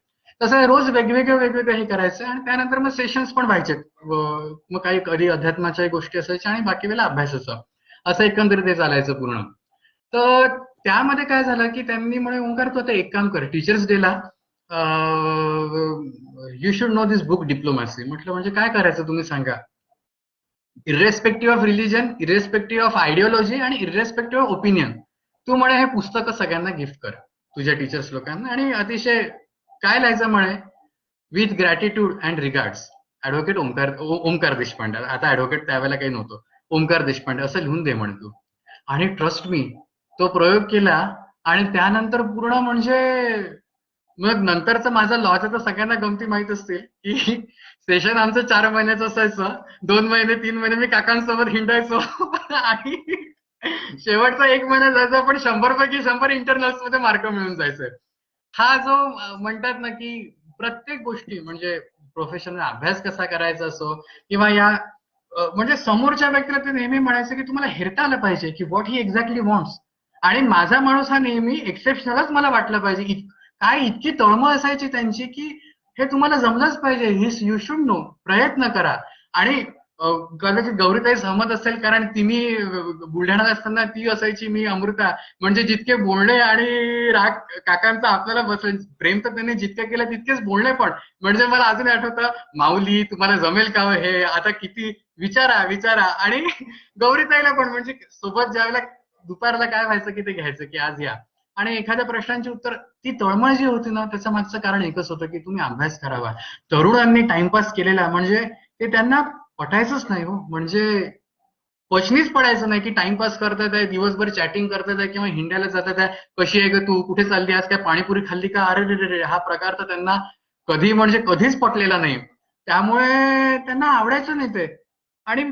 तसं रोज वेगवेगळे वेगवेगळे हे करायचे. आणि त्यानंतर मग सेशन्स पण व्हायचे. मग काही कधी अध्यात्माच्या गोष्टी असायच्या आणि बाकी वेळेला अभ्यासाचं. असं एकंदरीत ते चालायचं पूर्ण. तर त्यामध्ये काय झालं की त्यांनी म्हणे ओंकार तू आता एक काम कर, टीचर्स डेला you should know this book diplomacy. म्हटलं म्हणजे काय करायचं तुम्ही सांगा. Irrespective of religion, irrespective of ideology आणि इरेस्पेक्टिव्ह ऑफ ओपिनियन, तू म्हणे हे पुस्तक सगळ्यांना गिफ्ट कर तुझ्या टीचर्स लोकांना. आणि अतिशय काय लिहायचं म्हणे, with gratitude and regards advocate Omkar Deshpande. आता ऍडव्होकेट त्यावेळेला काही नव्हतं, ओंकार देशपांडे असं लिहून दे म्हणे तू. आणि ट्रस्ट मी तो प्रयोग केला. आणि त्यानंतर पूर्ण म्हणजे मग नंतरचं माझा लॉचं तर सगळ्यांना गमती माहित असतील की सेशन आमचं 4 महिन्याचं असायचं. 2 महिने 3 महिने मी काकांसोबत हिंडायचो आणि शेवटचा 1 महिना जायचा, पण 100 पैकी 100 इंटरनल्स मध्ये मार्क मिळून जायचे. हा जो म्हणतात ना की प्रत्येक गोष्टी म्हणजे प्रोफेशनल अभ्यास कसा करायचा असो किंवा या म्हणजे समोरच्या व्यक्तीला ते नेहमी म्हणायचं की तुम्हाला हेरता आलं पाहिजे की व्हॉट ही एक्झॅक्टली वॉन्ट्स. आणि माझा माणूस हा नेहमी एक्सेप्शनलच मला वाटलं पाहिजे. काय इतकी तळमळ असायची त्यांची की हे तुम्हाला जमलंच पाहिजे, ही यू शुड नो, प्रयत्न करा. आणि कदाचित गौरीताई सहमत असेल, कारण तिने बुलढाण्यात असताना ती असायची, मी अमृता. म्हणजे जितके बोलणे आणि राग काकांचा आपल्याला बसेल, प्रेम तर त्यांनी जितकं केलं तितकेच बोलणे पण. म्हणजे मला अजून आठवतं, माऊली तुम्हाला जमेल का हे, आता किती विचारा विचारा. आणि गौरीताईला पण म्हणजे सोबत ज्यावेळेला दुपारला काय व्हायचं की ते घ्यायचं की आज या. आणि एखाद्या प्रश्नांची उत्तर, ती तळमळ जी होती ना त्याचं मागचं कारण एकच होतं की तुम्ही अभ्यास करावा. तरुणांनी टाइमपास केलेला म्हणजे ते त्यांना पटायचंच नाही हो. म्हणजे पचनीच पडायचं नाही की टाइमपास करतात आहे, दिवसभर चॅटिंग करतात आहे किंवा हिंडायला जातात आहे, कशी आहे ग तू, कुठे चालली, आज काय पाणीपुरी खाल्ली का, अरे रे रे, हा प्रकार तर त्यांना कधी म्हणजे कधीच पटलेला नाही. त्यामुळे त्यांना आवडायचं नाही ते. आणि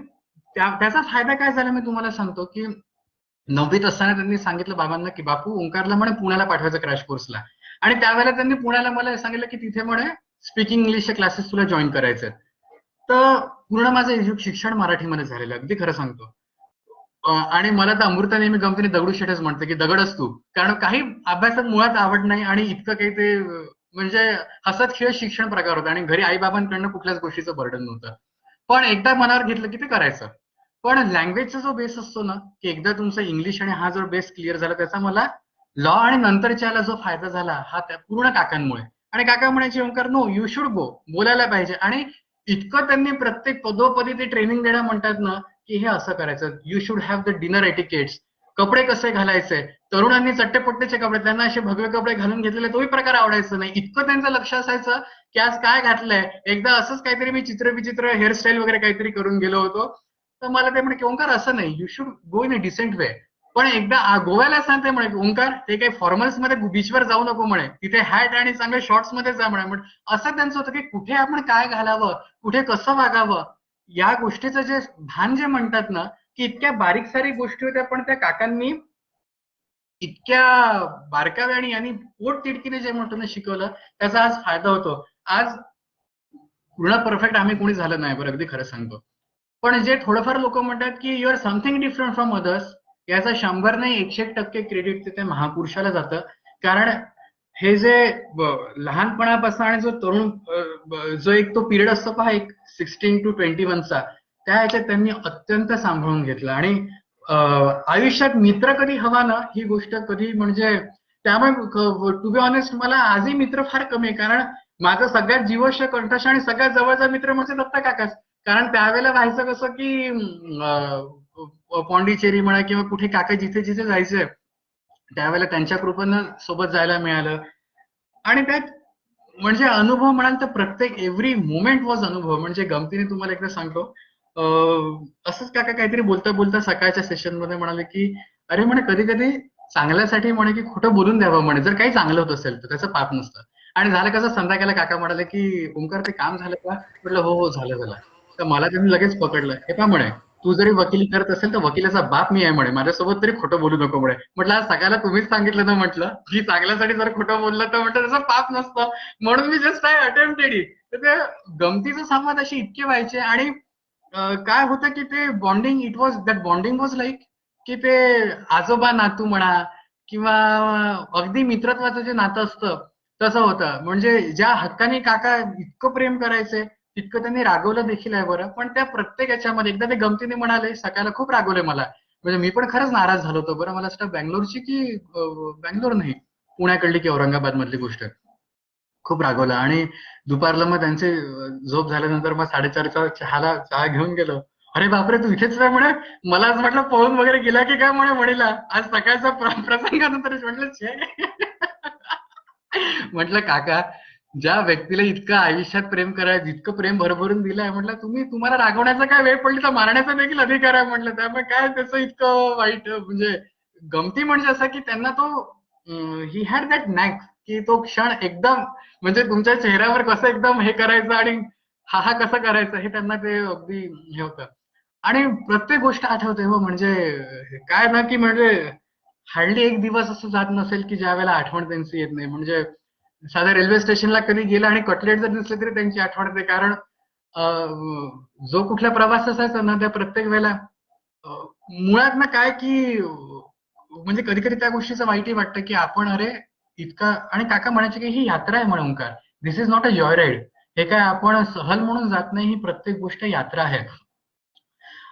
त्याचा फायदा काय झाला मी तुम्हाला सांगतो, की 9वीत असताना त्यांनी सांगितलं बाबांना, की बापू ओंकारला म्हणे पुण्याला पाठवायचं क्रॅश कोर्सला. आणि त्यावेळेला त्यांनी पुण्याला मला सांगितलं, की तिथे म्हणे स्पीकिंग इंग्लिशचे क्लासेस तुला जॉईन करायचे. तर पूर्ण माझं शिक्षण मराठीमध्ये झालेलं, अगदी खरं सांगतो. आणि मला तर अमृता नेहमी गमतीने दगडूशेठच म्हणते, की दगडच तू. कारण काही अभ्यासात मुळात आवड नाही आणि इतकं काही ते म्हणजे हसत खेळत शिक्षण प्रकार होता आणि घरी आई-बाबांकडनं कुठल्याच गोष्टीचं बर्डन नव्हतं. पण एकदा मनावर घेतलं की ते करायचं. पण लँग्वेजचा जो बेस असतो ना, की एकदा तुमचा इंग्लिश आणि हा जो बेस क्लिअर झाला, त्याचा मला लॉ आणि नंतरच्याला जो फायदा झाला हा त्या पूर्ण काकांमुळे. आणि काका म्हणायचे, Omkar no you should go, बोलायला पाहिजे. आणि इतकं त्यांनी प्रत्येक पदोपदी ते ट्रेनिंग देणं म्हणतात ना, की हे असं करायचं, you should have the dinner etiquettes, कपडे कसे घालायचे, तरुणांनी चट्टेपट्टेचे कपडे, त्यांना असे भगवे कपडे घालून घेतलेले तोही प्रकार आवडायचा नाही. इतकं त्यांचं लक्ष असायचं की आज काय घातलंय. एकदा असंच काहीतरी मी चित्रविचित्र हेअरस्टाईल वगैरे काहीतरी करून गेलो होतो, तर मला ते म्हणे की ओंकार असं नाही, you should go in a decent way. पण एकदा गोव्याला सांगते म्हणे ओंकार ते काही फॉर्मल्स मध्ये बीचवर जाऊ नको म्हणे, तिथे हॅट आणि चांगल्या शॉर्ट्स मध्ये जा म्हणे. असं त्यांचं होतं की कुठे आपण काय घालावं, कुठे कसं वागावं, या गोष्टीचं जे भान जे म्हणतात ना, की इतक्या बारीक सारीक गोष्टी होत्या, पण त्या काकांनी इतक्या बारकाव्याने आणि पोट तिडकीने जे म्हणतो ना शिकवलं, त्याचा आज फायदा होतो. आज पूर्ण परफेक्ट आम्ही कोणी झालं नाही बरं, अगदी खरं सांगतो. पण जे थोडंफार लोक म्हणतात की you are something different from others, याचा 100 नाही 101% क्रेडिट त्या महापुरुषाला जातं. कारण हे जे लहानपणापासून आणि जो तरुण जो एक तो पिरियड असतो पहा, एक 16 to 21चा, त्या ह्याच्यात त्यांनी अत्यंत सांभाळून घेतलं. आणि आयुष्यात मित्र कधी हवा ना, ही गोष्ट कधी म्हणजे त्यामुळे टू बी ऑनेस्ट मला आजही मित्र फार कमी आहे. कारण माझा सगळ्यात जीवश कंठश आणि सगळ्यात जवळचा मित्र म्हणजे दत्ता काकाच. कारण त्यावेळेला व्हायचं कसं की पॉंडिचेरी म्हणा किंवा कुठे काका जिथे जिथे जायचे त्यावेळेला त्यांच्या कृपेनं सोबत जायला मिळालं. आणि त्यात म्हणजे अनुभव म्हणाल तर प्रत्येक एव्हरी मोमेंट वॉज अनुभव. म्हणजे गमतीने तुम्हाला एकदा सांगतो, असंच काका काहीतरी बोलता बोलता सकाळच्या सेशन मध्ये म्हणाले की अरे म्हणे कधी कधी चांगल्यासाठी म्हणे की खोटं बोलून द्यावं म्हणे, जर काही चांगलं होत असेल तर त्याचं पाप नसतं. आणि झालं कसं, संध्याकाळला काका म्हणाले की ओंकार ते काम झालं का, म्हटलं हो हो झालं झालं. तर मला त्यांनी लगेच पकडलं, हे का म्हणे तू जरी वकिली करत असेल तर वकिलाचा बाप मी आहे म्हणे, माझ्यासोबत तरी खोटं बोलू नको म्हणे. म्हटलं आज सगळ्याला तुम्हीच सांगितलं ना, म्हटलं की चांगल्यासाठी जर खोटं बोललं तर म्हटलं त्याचं पाप नसतं, म्हणून मी जस्ट आय अटेम्प्टेड इट. तर ते गमतीचे संवाद असे इतके व्हायचे. आणि काय होतं की ते bonding, it was that bonding was like की ते आजोबा नातू म्हणा किंवा अगदी मित्रत्वाचं जे नातं असतं तसं होतं. म्हणजे ज्या हक्काने काका इतकं प्रेम करायचे तितकं त्यांनी रागवलं देखील आहे बरं. पण त्या प्रत्येक याच्यामध्ये एकदा ते गमतीने म्हणाले, सकाळला खूप रागवले मला, म्हणजे मी पण खरंच नाराज झालो होतो बरं. मला असं बँगलोरची की बँगलोर नाही, पुण्याकडली की औरंगाबाद मधली गोष्ट, खूप रागवलं. आणि दुपारला मग त्यांचे झोप झाल्यानंतर मग 4:30चा चहा घेऊन गेलो. अरे बापरे तू इथेच नाही म्हणे, मला आज म्हटलं पळून वगैरे गेला की काय म्हणे म्हणीला, आज सकाळचा प्रसंगानंतर म्हटलं छे. म्हटलं काका, ज्या व्यक्तीला इतकं आयुष्यात प्रेम करायचं, जितकं प्रेम भरभरून दिलंय, म्हटलं तुम्हाला रागवण्याचा काय वेळ पडली तर मारण्याचा देखील अधिकार आहे म्हटलं. त्यामुळे काय त्याचं इतकं वाईट म्हणजे गमती म्हणजे असं की त्यांना तो ही हॅड दॅट नॅक, की तो क्षण एकदम म्हणजे तुमच्या चेहऱ्यावर कसं एकदम हे करायचं आणि हा हा कसं करायचं हे त्यांना ते अगदी हे होतं. आणि प्रत्येक गोष्ट आठवते हो. म्हणजे काय ना की म्हणजे हार्डली एक दिवस असं जात नसेल की ज्या वेळेला आठवण त्यांची येत नाही. म्हणजे साध्या रेल्वे स्टेशनला कधी गेला आणि कटलेट जर दिसले तरी त्यांची आठवण येते. कारण जो कुठला प्रवास असायचा ना त्या प्रत्येक वेळेला मुळात ना काय की म्हणजे कधी कधी त्या गोष्टीचं वाईटही वाटतं की आपण अरे इतका. आणि काका म्हणायचे की ही यात्रा आहे म्हणून, Omkar this is not a joy ride, हे काय आपण सहल म्हणून जात नाही, ही प्रत्येक गोष्ट यात्रा आहे.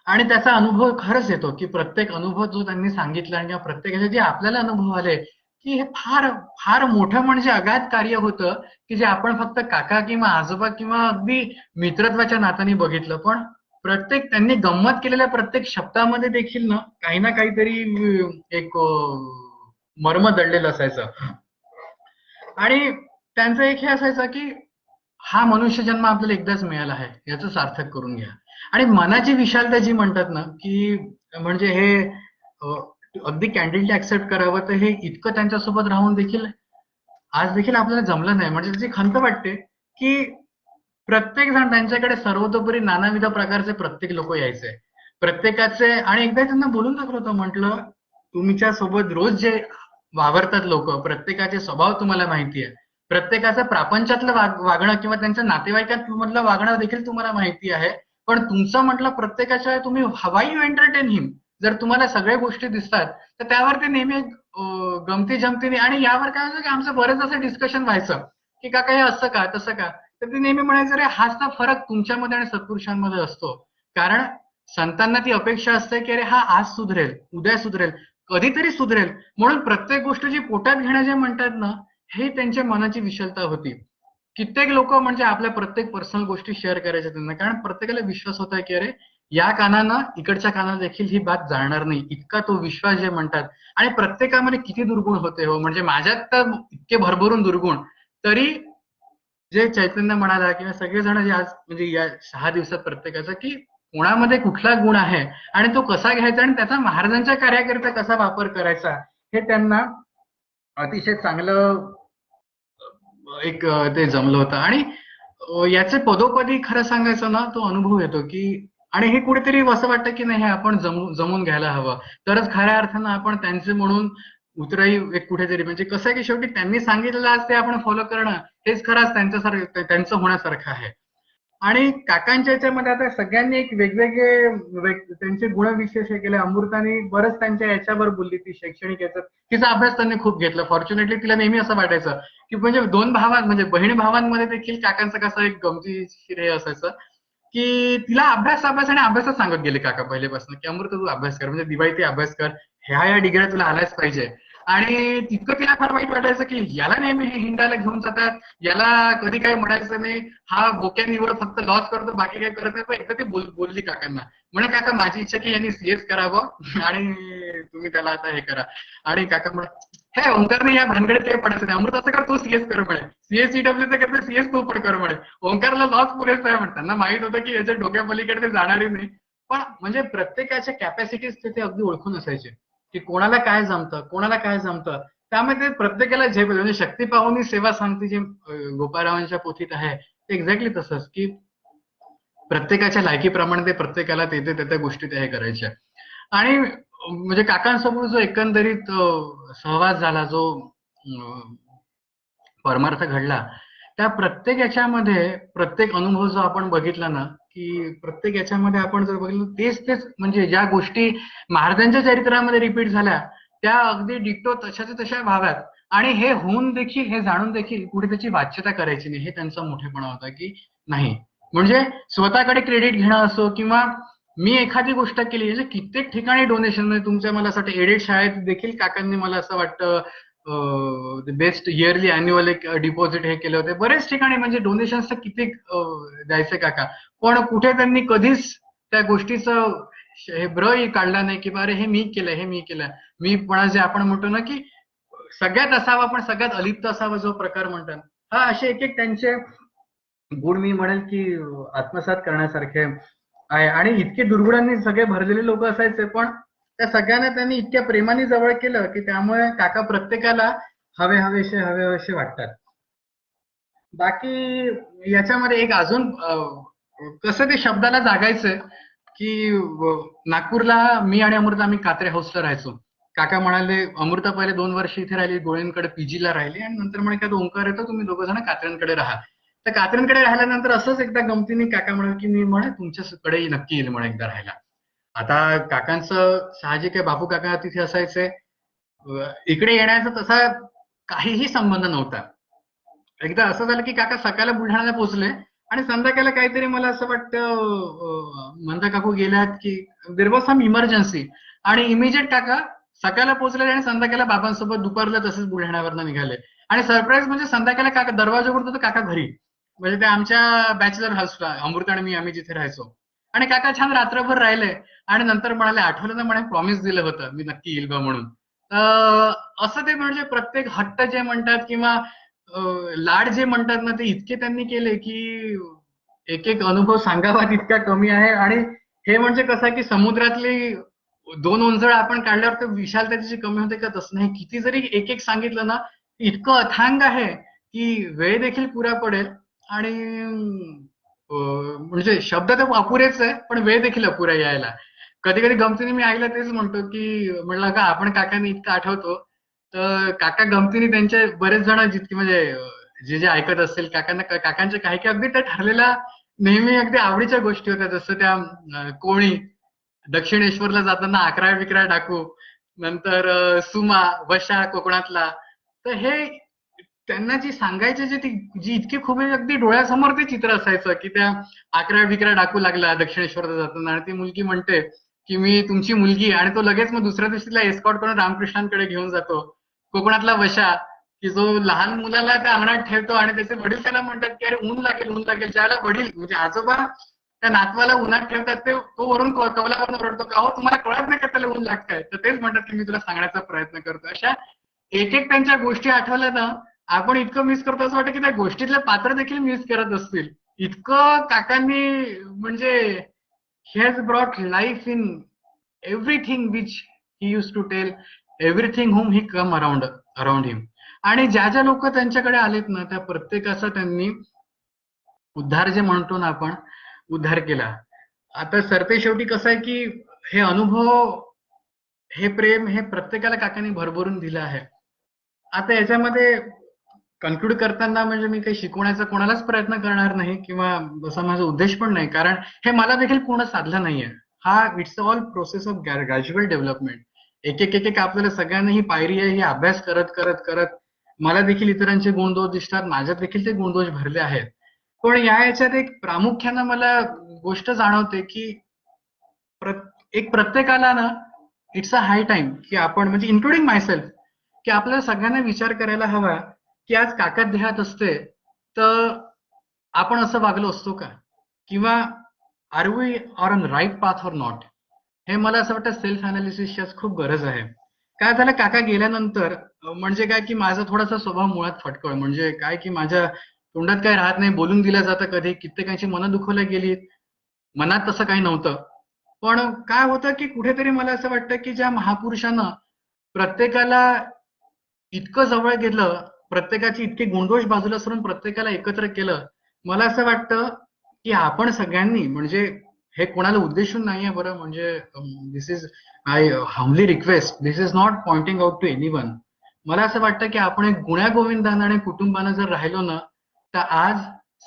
आणि त्याचा अनुभव खरंच येतो की प्रत्येक अनुभव जो त्यांनी सांगितला आणि प्रत्येकाचे जे आपल्याला अनुभव आले की हे फार फार मोठं म्हणजे अगाध कार्य होतं की जे आपण फक्त काका किंवा आजोबा किंवा अगदी मित्रत्वाच्या नात्याने बघितलं. पण प्रत्येक त्यांनी गंमत केलेल्या प्रत्येक शब्दामध्ये देखील ना काहीतरी एक मर्म दडलेलं असायचं. आणि त्यांचं एक हे असायचं की हा मनुष्य जन्म आपल्याला एकदाच मिळाला आहे, याचं सार्थक करून घ्या. आणि मनाची विशालता जी म्हणतात ना की म्हणजे हे अगदी कॅन्डिडली ऍक्सेप्ट करावं, तर हे इतकं त्यांच्यासोबत राहून देखील आज देखील आपल्याला जमलं नाही. म्हणजे त्याची खंत वाटते की प्रत्येक जण त्यांच्याकडे सर्वतोपरी नानाविध प्रकारचे प्रत्येक लोक यायचे. प्रत्येकाचे, आणि एकदा त्यांना बोलून दाखवलं होतं, म्हटलं तुमच्या सोबत रोज जे वावरतात लोक, प्रत्येकाचे स्वभाव तुम्हाला माहिती आहे, प्रत्येकाचं प्रापंचातलं वागणं किंवा त्यांच्या नातेवाईकांमधलं वागणं देखील तुम्हाला माहिती आहे, पण तुमचं म्हटलं प्रत्येकाच्या, तुम्ही हवाई यू एंटरटेन हिम, जर तुम्हाला सगळ्या गोष्टी दिसतात तर त्यावर ते नेहमी गमती जमतीने, आणि यावर काय व्हायचं की आमचं बरेच असं डिस्कशन व्हायचं की काका हे असं का तसं का, तर ते नेहमी म्हणायचं रे हाच तर फरक तुमच्यामध्ये आणि सत्पुरुषांमध्ये असतो. कारण संतांना ती अपेक्षा असते की अरे हा आज सुधरेल, उद्या सुधरेल, कधीतरी सुधरेल, म्हणून प्रत्येक गोष्ट जी पोटात घेणं जे म्हणतात ना, हे त्यांच्या मनाची विशालता होती. कित्येक लोक म्हणजे आपल्या प्रत्येक पर्सनल गोष्टी शेअर करायच्या त्यांना, कारण प्रत्येकाला विश्वास होता की अरे या कानानं इकडच्या कानाला देखील ही बात जाणार नाही, इतका तो विश्वास जे म्हणतात. आणि प्रत्येकामध्ये किती दुर्गुण होते हो, म्हणजे माझ्यात तर इतके भरभरून दुर्गुण, तरी जे चैतन्य म्हणाला किंवा सगळेजण जे आज म्हणजे या 6 दिवसात प्रत्येकाचा की कोणामध्ये कुठला गुण आहे आणि तो कसा घ्यायचा आणि त्याचा महाराजांच्या कार्याकरिता कसा वापर करायचा, हे त्यांना अतिशय चांगलं एक ते जमलं होतं. आणि याचे पदोपदी खरं सांगायचं ना, तो अनुभव येतो की, आणि हे कुठेतरी असं वाटतं की नाही हे आपण जमून घ्यायला हवं, तरच खऱ्या अर्थानं आपण त्यांचे म्हणून उतराई एक कुठेतरी, म्हणजे कसं आहे की शेवटी त्यांनी सांगितलेलं आज ते आपण फॉलो करणं हेच खरंच त्यांच्यासारखं त्यांचं होण्यासारखं आहे. आणि काकांच्या याच्यामध्ये आता सगळ्यांनी एक वेगवेगळे त्यांचे गुणविशेष हे केले. अमृताने बरंच त्यांच्या याच्यावर बोलली, ती शैक्षणिक याच्यात तिचा अभ्यास त्यांनी खूप घेतला. फॉर्च्युनेटली तिला नेहमी असं वाटायचं की म्हणजे दोन भावां म्हणजे बहीण भावांमध्ये देखील काकांचं कसं एक गमतीशीर हे असायचं की तिला अभ्यास आणि अभ्यासच सांगत गेले काका पहिल्यापासून की अमृत तू अभ्यास कर, म्हणजे दिवाळी ते अभ्यास कर, ह्या डिग्र्या तुला आल्याच पाहिजे. आणि तितकं तिला फार वाईट वाटायचं की याला नेहमी हे हिंडायला घेऊन जातात, याला कधी काही म्हणायचं नाही, हा बोक्यानिवड फक्त लॉस करतो, बाकी काही करत नाही. पण एकदा ती बोलली काकांना, म्हणे काका माझी इच्छा की यांनी सीएस करावं आणि तुम्ही त्याला आता हे करा. आणि काका म्हणे हे ओंकारने या भानगडीत काही पडायचं नाही, अमृत असं कर तू सीएस कर म्हणे, सीएसईडब्ल्यूचं करते सीएस तू पण कर म्हणे, ओंकारला लॉस पुरेसा आहे म्हणे. त्यांना माहित होतं की याच्या डोक्या पलीकडे ते जाणारही नाही, पण म्हणजे प्रत्येकाच्या कॅपॅसिटीज ते अगदी ओळखून असायचे की कोणाला काय जमतं, कोणाला काय जमतं. त्यामुळे ते प्रत्येकाला झेप, म्हणजे शक्ती पाहून सेवा सांगते जे गोपाळरावांच्या पोथीत आहे, ते एक्झॅक्टली तसंच की प्रत्येकाच्या लायकीप्रमाणे ते प्रत्येकाला ते त्या गोष्टी ते हे करायच्या. आणि म्हणजे काकांसोबत जो एकंदरीत सहवास झाला, जो परमार्थ घडला, त्या प्रत्येक याच्यामध्ये प्रत्येक अनुभव जो आपण बघितला ना, की प्रत्येक याच्यामध्ये आपण जर बघितलं तेच म्हणजे ज्या गोष्टी महाराजांच्या चरित्रामध्ये रिपीट झाल्या त्या अगदी डिक्टो तशाच्या तशा व्हाव्यात, आणि हे होऊन देखील, हे जाणून देखील पुढे त्याची वाच्यता करायची नाही, हे त्यांचा मोठेपणा होता की नाही म्हणजे स्वतःकडे क्रेडिट घेणं असो किंवा मी एखादी गोष्ट केली, म्हणजे कित्येक ठिकाणी डोनेशन, म्हणजे तुमच्या मला असं वाटतं एडेड शाळेत देखील काकांनी मला असं वाटतं बेस्ट इयरली अॅन्युअल एक डिपॉझिट हे केले होते, बरेच ठिकाणी म्हणजे डोनेशन्स किती द्यायचे काका, पण कुठे त्यांनी कधीच त्या गोष्टीचं हे ब्रही काढला नाही की अरे हे मी केलं, हे मी केलं. मी पण जे आपण म्हणतो ना की सगळ्यात असावा पण सगळ्यात अलिप्त असावा जो प्रकार म्हणतात, हा असे एक त्यांचे गुण मी म्हणेल की आत्मसात करण्यासारखे आहे. आणि इतके दुर्गुणांनी सगळे भरलेले लोक असायचे, पण त्या सगळ्यांना त्यांनी इतक्या प्रेमाने जवळ केलं की त्यामुळे काका प्रत्येकाला हवेसे वाटतात. बाकी याच्यामध्ये एक अजून कसं ते शब्दाला जागायचं की नागपूरला मी आणि अमृता आम्ही कात्रे हाऊसला राहायचो. काका म्हणाले अमृता पहिले 2 वर्ष इथे राहिली, गोळ्यांकडे पीजीला राहिली, आणि नंतर म्हणे का ओंकार येतो, तुम्ही दोघं जण कात्र्यांकडे राहा. तर कात्र्यांकडे राहिल्यानंतर असंच एकदा गमतीने काका म्हणाले की मी म्हणे तुमच्याकडे नक्की येईल म्हणे एकदा राहायला. आता काकांचं साहजिक आहे, बापू काका तिथे असायचे, इकडे येण्याचा तसा काहीही संबंध नव्हता. एकदा असं झालं की काका सकाळला बुलढाण्याला पोहोचले आणि संध्याकाळला काहीतरी मला असं वाटतं मंदा काकू गेल्यात की देर वॉज सम इमर्जन्सी, आणि इमिजिएट काका सकाळला पोहोचले आणि संध्याकाळला बाबांसोबत दुपारला तसेच बुलढाण्यावरनं निघाले. आणि सरप्राईज म्हणजे संध्याकाळला काका दरवाजा उघडतो तर काका घरी, म्हणजे ते आमच्या बॅचलर हाऊसला अमृत आणि मी आम्ही जिथे राहायचो. आणि काका छान रात्रभर राहिले आणि नंतर म्हणाले आठवलं ना म्हणे प्रॉमिस दिलं होतं मी नक्की येईल बा म्हणून. असं ते म्हणजे प्रत्येक हट्ट जे म्हणतात किंवा लाड जे म्हणतात ना, ते इतके त्यांनी केले की एक एक अनुभव सांगावा तितका कमी आहे. आणि हे म्हणजे कसं की समुद्रातली 2 ओंजळ आपण काढल्यावर तर विशालता त्याची कमी होते का, तसं नाही. किती जरी एक एक सांगितलं ना, इतकं अथांग आहे की वेळ देखील पुरा पडेल. आणि म्हणजे शब्द तर अपुरेच आहे पण वेळ देखील अपुरा यायला. कधी कधी गमतीने मी आईला तेच म्हणतो की म्हणलं का आपण काकांनी इतकं आठवतो, तर काका गमतीने त्यांचे बरेच जण जितके म्हणजे जे जे ऐकत असतील काकांना काकांचे काही काही अगदी त्या ठरलेल्या नेहमी अगदी आवडीच्या गोष्टी होत्या. जसं त्या कोळी दक्षिणेश्वरला जाताना 11 डाकू, नंतर सुमा वशा कोकणातला. तर हे त्यांना जी सांगायची जी इतकी खूप अगदी डोळ्यासमोर ते चित्र असायचं की त्या 11 डाकू लागला दक्षिणेश्वरला जाताना आणि ती मुलगी म्हणते की मी तुमची मुलगी, आणि तो लगेच मग दुसऱ्या दिवशी तिला एस्कॉर्ट करून रामकृष्णांकडे घेऊन जातो. कोकणातला वशा की जो लहान मुलाला त्या अंगणात ठेवतो आणि त्याचे वडील त्याला म्हणतात की अरे ऊन लागेल ऊन लागेल. ज्याला वडील म्हणजे आजोबा त्या नातवाला उन्हात ठेवतात ते तो वरून कौलावरून ओरडतो का हो तुम्हाला कळत नाही का त्याला ऊन लागतंय. तर तेच म्हणतात की मी तुला सांगण्याचा प्रयत्न करतो. अशा एक एक त्यांच्या गोष्टी आठवल्या ना आपण इतकं मिस करतो असं वाटतं की त्या गोष्टीतले पात्र देखील मिस करत असतील. इतकं काकांनी म्हणजे he has brought life in everything which he used to tell, everything whom he come around him. आणि ज्या ज्या लोक त्यांच्याकडे आलेत ना त्या प्रत्येकाचा त्यांनी उद्धार जे म्हणतो ना आपण उद्धार केला. आता सरते शेवटी कसं आहे की हे अनुभव हे प्रेम हे प्रत्येकाला काकांनी भरभरून दिलं आहे. आता याच्यामध्ये कन्क्लूड करताना म्हणजे मी काही शिकवण्याचा कोणालाच प्रयत्न करणार नाही किंवा असा माझा उद्देश पण नाही, कारण हे मला देखील पूर्ण साधलं नाहीये. हा it's all process of gradual development. एक एक एक एक आपल्याला सगळ्यांना ही पायरी आहे, ही अभ्यास करत करत करत मला देखील इतरांचे गुणदोष दिसतात, माझ्यात देखील ते गुणदोष भरले आहेत. पण याच्यात एक प्रामुख्यानं मला गोष्ट जाणवते की एक प्रत्येकाला ना इट्स अ हाय टाइम की आपण म्हणजे इन्क्लुडिंग मायसेल्फ की आपल्याला सगळ्यांना विचार करायला हवा की आज काका देहात असते तर आपण असं वागलो असतो का, किंवा are we or on right path or not. हे मला असं वाटतं सेल्फ अनालिसिसची आज खूप गरज आहे. काय झालं काका गेल्यानंतर म्हणजे काय की माझा थोडासा स्वभाव मुळात फटकळ, म्हणजे काय की माझ्या तोंडात काय राहत नाही, बोलून दिलं जातं, कधी कित्येकांची मनं दुखवल्या गेली, मनात तसं काही नव्हतं. पण काय होतं की कुठेतरी मला असं वाटतं की ज्या महापुरुषानं प्रत्येकाला इतकं जवळ गेलं, प्रत्येकाची इतके गुणदोष बाजूला सोडून प्रत्येकाला एकत्र केलं, मला असं वाटतं की आपण सगळ्यांनी म्हणजे हे कोणाला उद्देशून नाहीये बरं, म्हणजे this is I humbly request, this is not pointing out to anyone. मला असं वाटतं की आपण एक गुण्यागोविंदानं आणि कुटुंबानं जर राहिलो ना तर आज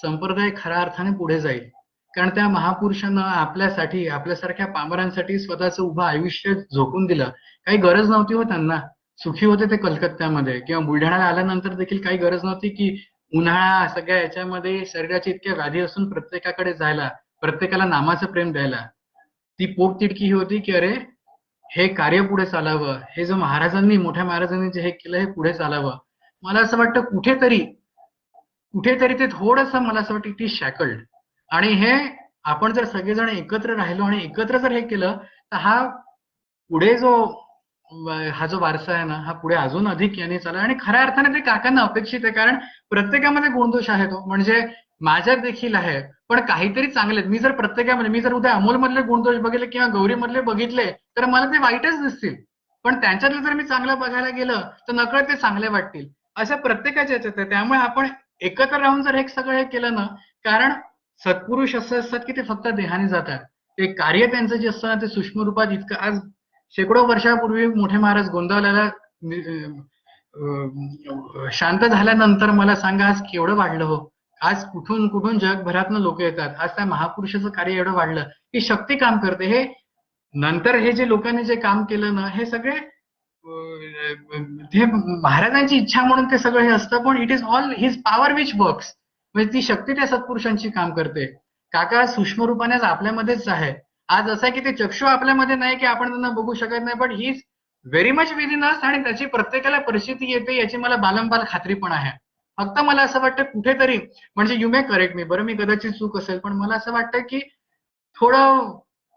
संप्रदाय खऱ्या अर्थाने पुढे जाईल. कारण त्या महापुरुषानं आपल्यासाठी आपल्यासारख्या पामरांसाठी स्वतःचं उभं आयुष्य झोकून दिलं. काही गरज नव्हती हो त्यांना, सुखी होते ते कलकत्त्यामध्ये किंवा बुलढाण्याला आल्यानंतर देखील काही गरज नव्हती की उन्हाळा सगळ्या याच्यामध्ये शरीराची इतक्या व्याधी असून प्रत्येकाकडे जायला, प्रत्येकाला नामाचं प्रेम द्यायला. ती पोट तिडकी ही होती की अरे हे कार्य पुढे चालावं, हे जो महाराजांनी मोठ्या महाराजांनी जे हे केलं हे पुढे चालावं. मला असं वाटतं कुठेतरी ते थोडंसं मला असं वाटतं की शॅकल्ड. आणि हे आपण जर सगळेजण एकत्र राहिलो आणि एकत्र जर हे केलं तर हा पुढे हा जो वारसा आहे ना हा पुढे अजून अधिक याने चालेल. आणि खऱ्या अर्थाने ते काकांना अपेक्षित आहे, कारण प्रत्येकामध्ये गुणदोष आहे तो, म्हणजे माझ्यात देखील आहे, पण काहीतरी चांगले. मी जर प्रत्येकामध्ये मी जर उद्या अमोल मधले गुणदोष बघितले किंवा गौरी मधले बघितले तर मला ते वाईटच दिसतील, पण त्यांच्यातलं जर मी चांगलं बघायला गेलं तर नकळत ते चांगले वाटतील. अशा प्रत्येकाच्या याच्यात आहे. त्यामुळे आपण एकत्र राहून जर हे सगळं हे केलं ना, कारण सत्पुरुष असं असतात की ते फक्त देहाने जातात, ते कार्य त्यांचं जे असतं ना ते सूक्ष्म रूपात इतकं. आज शेकडो वर्षापूर्वी मोठे महाराज गोंदावल्याला शांत झाल्यानंतर मला सांगा आज केवढं वाढलं हो. आज कुठून कुठून जगभरातनं लोक येतात. आज त्या महापुरुषाचं कार्य एवढं वाढलं की शक्ती काम करते. हे नंतर हे जे लोकांनी जे काम केलं ना हे सगळे हे महाराजांची इच्छा म्हणून ते सगळं हे असतं, पण it is all his power which works. म्हणजे ती शक्ती त्या सत्पुरुषांची काम करते. काका सूक्ष्म रूपाने आपल्यामध्येच आहे. आज असं आहे की ते चक्षु आपल्यामध्ये नाही की आपण त्यांना बघू शकत नाही, पण he is very much within us आणि त्याची प्रत्येकाला परिस्थिती येते याची मला बालंबाल खात्री पण आहे. फक्त मला असं वाटतं कुठेतरी म्हणजे यू मे करेक्ट मी, बरं मी कदाचित चूक असेल, पण मला असं वाटतं की थोडं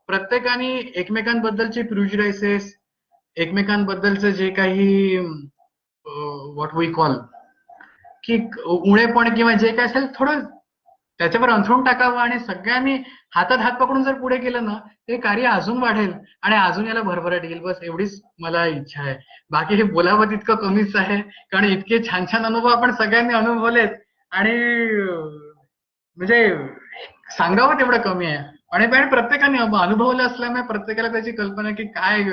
प्रत्येकाने एकमेकांबद्दलचे प्रिज्युडायसेस, एकमेकांबद्दलचं जे काही व्हॉट वी कॉल की उणेपण किंवा जे काय असेल थोडं त्याच्यावर अंथरून टाकावं आणि सगळ्यांनी हातात हात पकडून जर पुढे केलं ना ते कार्य अजून वाढेल आणि अजून याला भरभराट येईल. बस एवढीच मला इच्छा आहे. बाकी हे बोलावं तितकं कमीच आहे, कारण इतके छान छान अनुभव आपण सगळ्यांनी अनुभवलेत आणि म्हणजे सांगावं तेवढं कमी आहे. आणि पण प्रत्येकाने अनुभवलं असल्यामुळे प्रत्येकाला त्याची कल्पना की काय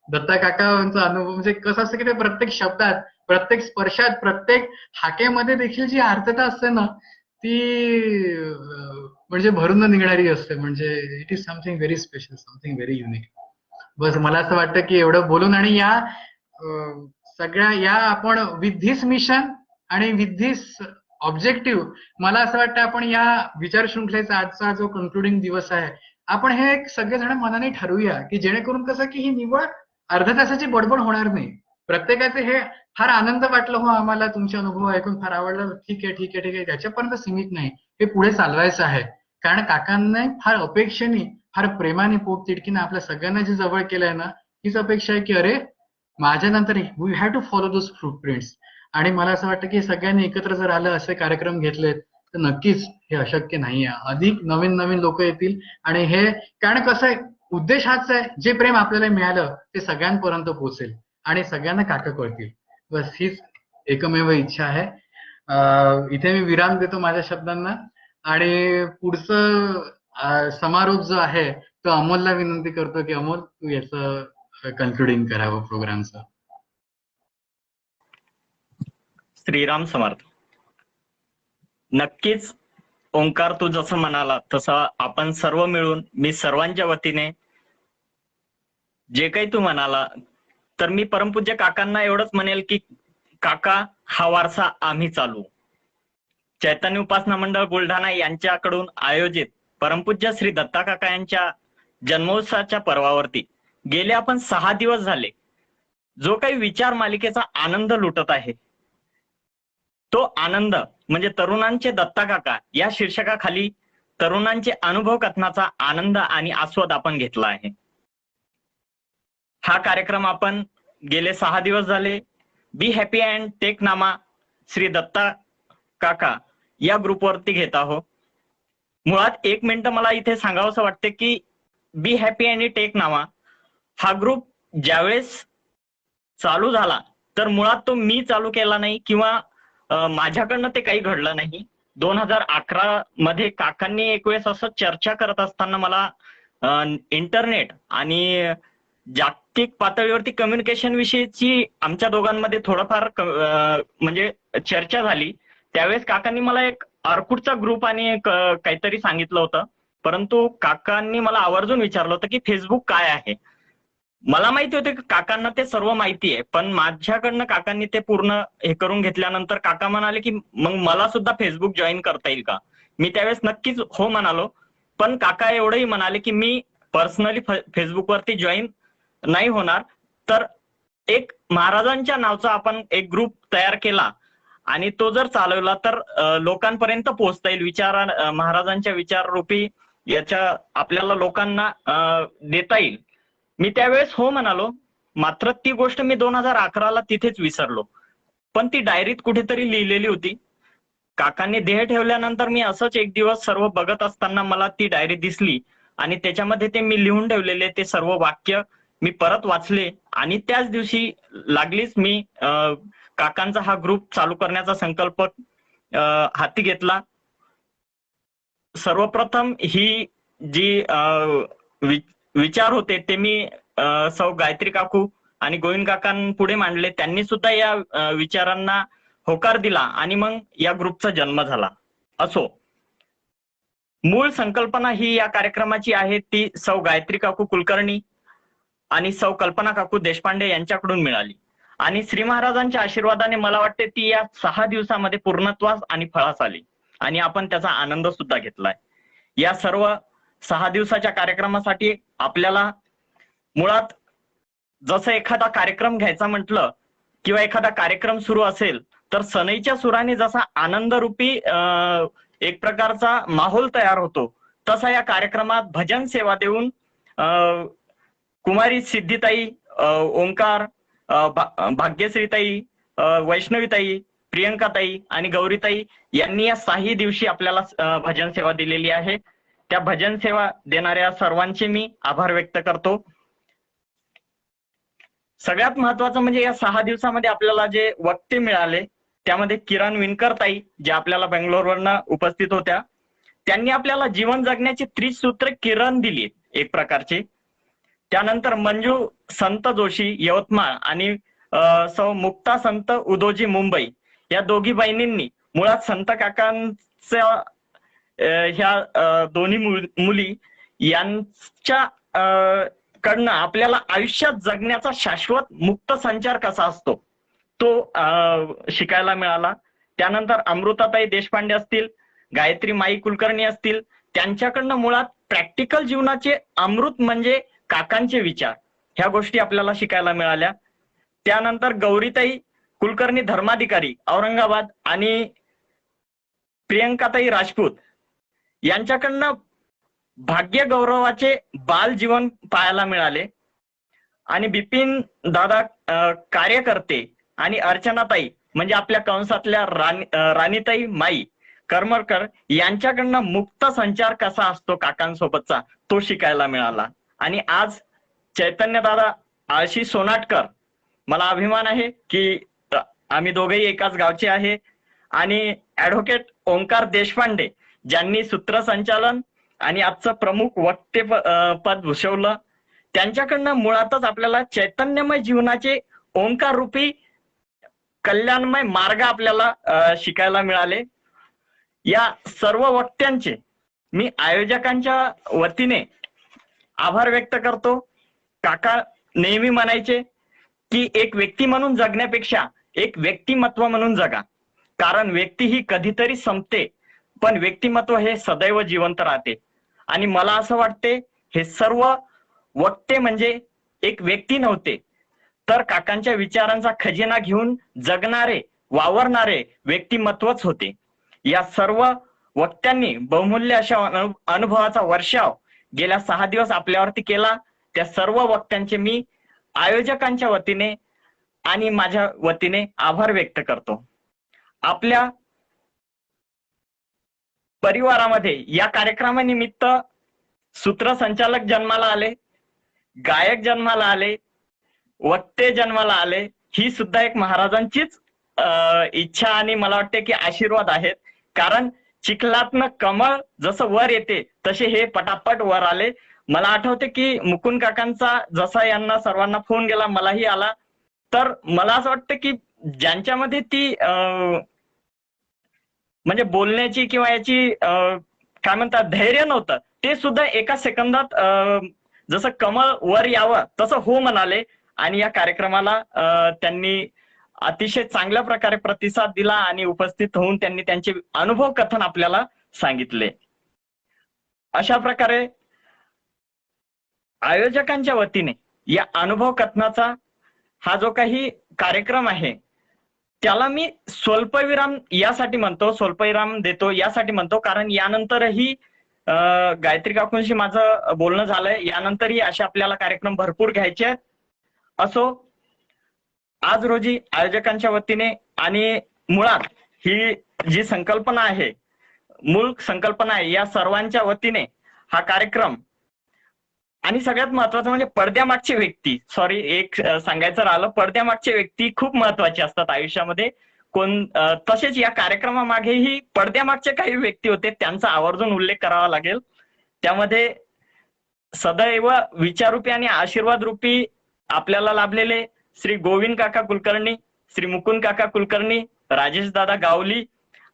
दत्ता काकांचा अनुभव म्हणजे कसं असतं की ते प्रत्येक शब्दात, प्रत्येक स्पर्शात, प्रत्येक हाकेमध्ये देखील जी आर्तता असते ना ती म्हणजे भरून न निघणारी असते. म्हणजे it is something very special, something very unique. बस मला असं वाटतं की एवढं बोलून आणि या सगळ्या या आपण विथ धिस मिशन आणि विथ धिस ऑब्जेक्टिव्ह मला असं वाटतं आपण या विचार शृंखलेचा आजचा जो कन्क्लुडिंग दिवस आहे आपण हे एक सगळेजण मनाने ठरवूया की जेणेकरून कसं की ही निवड अर्ध्या तासाची बडबड होणार नाही. प्रत्येकाचे हे फार आनंद वाटलं हो आम्हाला तुमचे अनुभव ऐकून फार आवडलं, ठीक आहे ठीक आहे ठीक आहे, त्याच्यापर्यंत सीमित नाही, हे पुढे चालवायचं आहे. कारण काकांना फार अपेक्षेने फार प्रेमाने पोट तिडकीनं आपल्या सगळ्यांना जे जवळ केलंय ना हीच अपेक्षा आहे की अरे माझ्यानंतर we have to follow those footprints. आणि मला असं वाटतं की सगळ्यांनी एकत्र जर आलं असे कार्यक्रम घेतलेत तर नक्कीच हे अशक्य नाहीये. अधिक नवीन नवीन लोक येतील आणि हे कारण कसं आहे उद्देश हाच आहे, जे प्रेम आपल्याला मिळालं ते सगळ्यांपर्यंत पोहोचेल आणि सगळ्यांना काका कळतील. बस हीच एकमेव इच्छा आहे. इथे मी विराम देतो माझ्या शब्दांना आणि पुढचं समारोप जो आहे तो अमोलला विनंती करतो की अमोल तू याचं कन्क्लुडिंग करावं प्रोग्रामचं. श्रीराम समर्थ. नक्कीच ओंकार तू जसं म्हणाला तसं आपण सर्व मिळून मी सर्वांच्या वतीने जे काही तू म्हणाला तर मी परमपूज्य काकांना एवढंच म्हणेल की काका हा वारसा आम्ही चालू. चैतन्य उपासना मंडळ बुलढाणा यांच्याकडून आयोजित परमपूज्य श्री दत्ता काका यांच्या जन्मोत्सवाच्या पर्वावरती गेले आपण 6 दिवस झाले जो काही विचार मालिकेचा आनंद लुटत आहे तो आनंद म्हणजे तरुणांचे दत्ता काका या शीर्षकाखाली तरुणांचे अनुभव कथनाचा आनंद आणि आस्वाद आपण घेतला आहे. हा कार्यक्रम आपण गेले 6 दिवस झाले बी हॅपी अँड टेक नामा श्री दत्ता काका या ग्रुपवरती घेत आहोत. मुळात 1 मिनिट मला इथे सांगावंसं वाटते की बी हॅपी अँड टेक नामा हा ग्रुप ज्यावेळेस चालू झाला तर मुळात तो मी चालू केला नाही किंवा माझ्याकडनं ते काही घडलं नाही. 2011 मध्ये काकांनी एक वेळेस असं चर्चा करत असताना मला इंटरनेट आणि जागतिक पातळीवरती कम्युनिकेशन विषयीची आमच्या दोघांमध्ये थोडंफार म्हणजे चर्चा झाली. त्यावेळेस काकांनी मला एक ऑर्कुटचा ग्रुप आणि काहीतरी सांगितलं होतं, परंतु काकांनी मला आवर्जून विचारलं होतं की फेसबुक काय आहे. मला माहिती होते की काकांना ते सर्व माहिती आहे, पण माझ्याकडनं काकांनी ते पूर्ण हे करून घेतल्यानंतर काका म्हणाले की मग मला सुद्धा फेसबुक जॉईन करता येईल का. मी त्यावेळेस नक्कीच हो म्हणालो, पण काका एवढंही म्हणाले की मी पर्सनली फेसबुकवरती जॉईन नाही होणार, तर एक महाराजांच्या नावचा आपण एक ग्रुप तयार केला आणि तो जर चालवला तर लोकांपर्यंत पोहोचता येईल, महाराजांच्या विचाररूपी याच्या आपल्याला लोकांना देता येईल. मी त्यावेळेस हो म्हणालो, मात्र ती गोष्ट मी 2011ला तिथेच विसरलो, पण ती डायरीत कुठेतरी लिहिलेली होती. काकांनी देह ठेवल्यानंतर मी असंच एक दिवस सर्व बघत असताना मला ती डायरी दिसली आणि त्याच्यामध्ये ते मी लिहून ठेवलेले ते सर्व वाक्य मी परत वाचले आणि त्याच दिवशी लागलीच मी काकांचा हा ग्रुप चालू करण्याचा संकल्प हाती घेतला. सर्वप्रथम ही जी विचार होते ते मी सौ गायत्री काकू आणि गोविंद काकांपुढे मांडले. त्यांनी सुद्धा या विचारांना होकार दिला आणि मग या ग्रुपचा जन्म झाला. असो, मूळ संकल्पना ही या कार्यक्रमाची आहे ती सौ गायत्री काकू कुलकर्णी आणि सौ कल्पना काकू देशपांडे यांच्याकडून मिळाली आणि श्री महाराजांच्या आशीर्वादाने मला वाटते ती या 6 दिवसामध्ये पूर्णत्वास आणि फळास आली आणि आपण त्याचा आनंद सुद्धा घेतलाय. या सर्व 6 दिवसाच्या कार्यक्रमासाठी आपल्याला मुळात जसं एखादा कार्यक्रम घ्यायचा म्हटलं किंवा एखादा कार्यक्रम सुरू असेल तर सनईच्या सुराने जसा आनंदरूपी एक प्रकारचा माहोल तयार होतो, तसा या कार्यक्रमात भजन सेवा देऊन कुमारी सिद्धिताई, ओंकार, भाग्यश्रीताई, वैष्णवीताई, प्रियंकाताई आणि गौरीताई यांनी या 6 दिवशी आपल्याला भजन सेवा दिलेली आहे. त्या भजन सेवा देणाऱ्या सर्वांचे मी आभार व्यक्त करतो. सगळ्यात महत्वाचं म्हणजे या 6 दिवसामध्ये आपल्याला जे वक्ते मिळाले त्यामध्ये किरण विणकर ताई ज्या आपल्याला बेंगलोरवरनं उपस्थित होत्या, त्यांनी आपल्याला जीवन जगण्याची त्रिसूत्र किरण दिली एक प्रकारची. त्यानंतर मंजू संत जोशी यवतमाळ आणि सौ मुक्ता संत उदोजी मुंबई या दोघी बहिणींनी मुळात संत काकांच्या ह्या दोन्ही मुली यांच्या कडनं आपल्याला आयुष्यात जगण्याचा शाश्वत मुक्त संचार कसा असतो तो शिकायला मिळाला. त्यानंतर अमृताताई देशपांडे असतील, गायत्री माई कुलकर्णी असतील, त्यांच्याकडनं मुळात प्रॅक्टिकल जीवनाचे अमृत म्हणजे काकांचे विचार ह्या गोष्टी आपल्याला शिकायला मिळाल्या. त्यानंतर गौरीताई कुलकर्णी धर्माधिकारी औरंगाबाद आणि प्रियंकाताई राजपूत यांच्याकडनं भाग्य गौरवाचे बाल जीवन पाहायला मिळाले. आणि बिपिन दादा कार्यकर्ते आणि अर्चनाताई म्हणजे आपल्या कंसातल्या राणीताई माई करमरकर यांच्याकडनं मुक्त संचार कसा असतो काकांसोबतचा तो शिकायला मिळाला. आणि आज चैतन्य दादा आळशी सोनाटकर, मला अभिमान आहे की आम्ही दोघेही एकाच गावचे आहे. आणि ऍडव्होकेट ओंकार देशपांडे ज्यांनी सूत्रसंचालन आणि आजचं प्रमुख वक्ते पद भूषवलं, त्यांच्याकडनं मुळातच आपल्याला चैतन्यमय जीवनाचे ओंकार रूपी कल्याणमय मार्ग आपल्याला शिकायला मिळाले. या सर्व वक्त्यांचे मी आयोजकांच्या वतीने आभार व्यक्त करतो. काका नेहमी म्हणायचे की एक व्यक्ती म्हणून जगण्यापेक्षा एक व्यक्तिमत्व म्हणून जगा, कारण व्यक्ती ही कधीतरी संपते पण व्यक्तिमत्व हे सदैव जिवंत राहते. आणि मला असं वाटते हे सर्व वक्ते म्हणजे एक व्यक्ती नव्हते तर काकांच्या विचारांचा खजिना घेऊन जगणारे वावरणारे व्यक्तिमत्वच होते. या सर्व वक्त्यांनी बहुमूल्य अशा अनुभवाचा वर्षाव गेल्या 6 दिवस आपल्यावरती केला. त्या सर्व वक्त्यांचे मी आयोजकांच्या वतीने आणि माझ्या वतीने आभार व्यक्त करतो. आपल्या परिवारामध्ये या कार्यक्रमानिमित्त सूत्रसंचालक जन्माला आले, गायक जन्माला आले, वक्ते जन्माला आले. ही सुद्धा एक महाराजांचीच इच्छा आणि मला वाटते की आशीर्वाद आहेत. कारण चिखलातनं कमळ जसं वर येते तसे हे पटापट वर आले. मला आठवते की मुकुंद काकांचा जसा यांना सर्वांना फोन गेला मलाही आला, तर मला असं वाटतं की ज्यांच्यामध्ये ती म्हणजे बोलण्याची किंवा याची काय म्हणतात धैर्य नव्हतं ते सुद्धा एका सेकंदात जसं कमळ वर यावं तसं हो म्हणाले. आणि या कार्यक्रमाला त्यांनी अतिशय चांगल्या प्रकारे प्रतिसाद दिला आणि उपस्थित होऊन त्यांनी त्यांचे अनुभव कथन आपल्याला सांगितले. अशा प्रकारे आयोजकांच्या वतीने या अनुभव कथनाचा हा जो काही कार्यक्रम आहे त्याला मी स्वल्पविराम यासाठी म्हणतो, स्वल्पविराम देतो यासाठी म्हणतो कारण यानंतरही गायत्री काकूंशी माझं बोलणं झालंय. यानंतरही असे आपल्याला कार्यक्रम भरपूर घ्यायचे आहेत. असो, आज रोजी आयोजकांच्या वतीने आणि मुळात ही जी संकल्पना आहे, मूळ संकल्पना आहे, या सर्वांच्या वतीने हा कार्यक्रम आणि सगळ्यात महत्वाचं म्हणजे पडद्यामागची व्यक्ती, सॉरी एक सांगायचं राहिलं, पडद्यामागची व्यक्ती खूप महत्वाची असतात आयुष्यामध्ये. तसेच या कार्यक्रमामागेही पडद्यामागचे काही व्यक्ती होते त्यांचा आवर्जून उल्लेख करावा लागेल. त्यामध्ये सदैव विचाररूपी आणि आशीर्वाद रूपी आपल्याला लाभलेले श्री गोविंद काका कुलकर्णी, श्री मुकुंद काका कुलकर्णी, राजेश दादा गावली,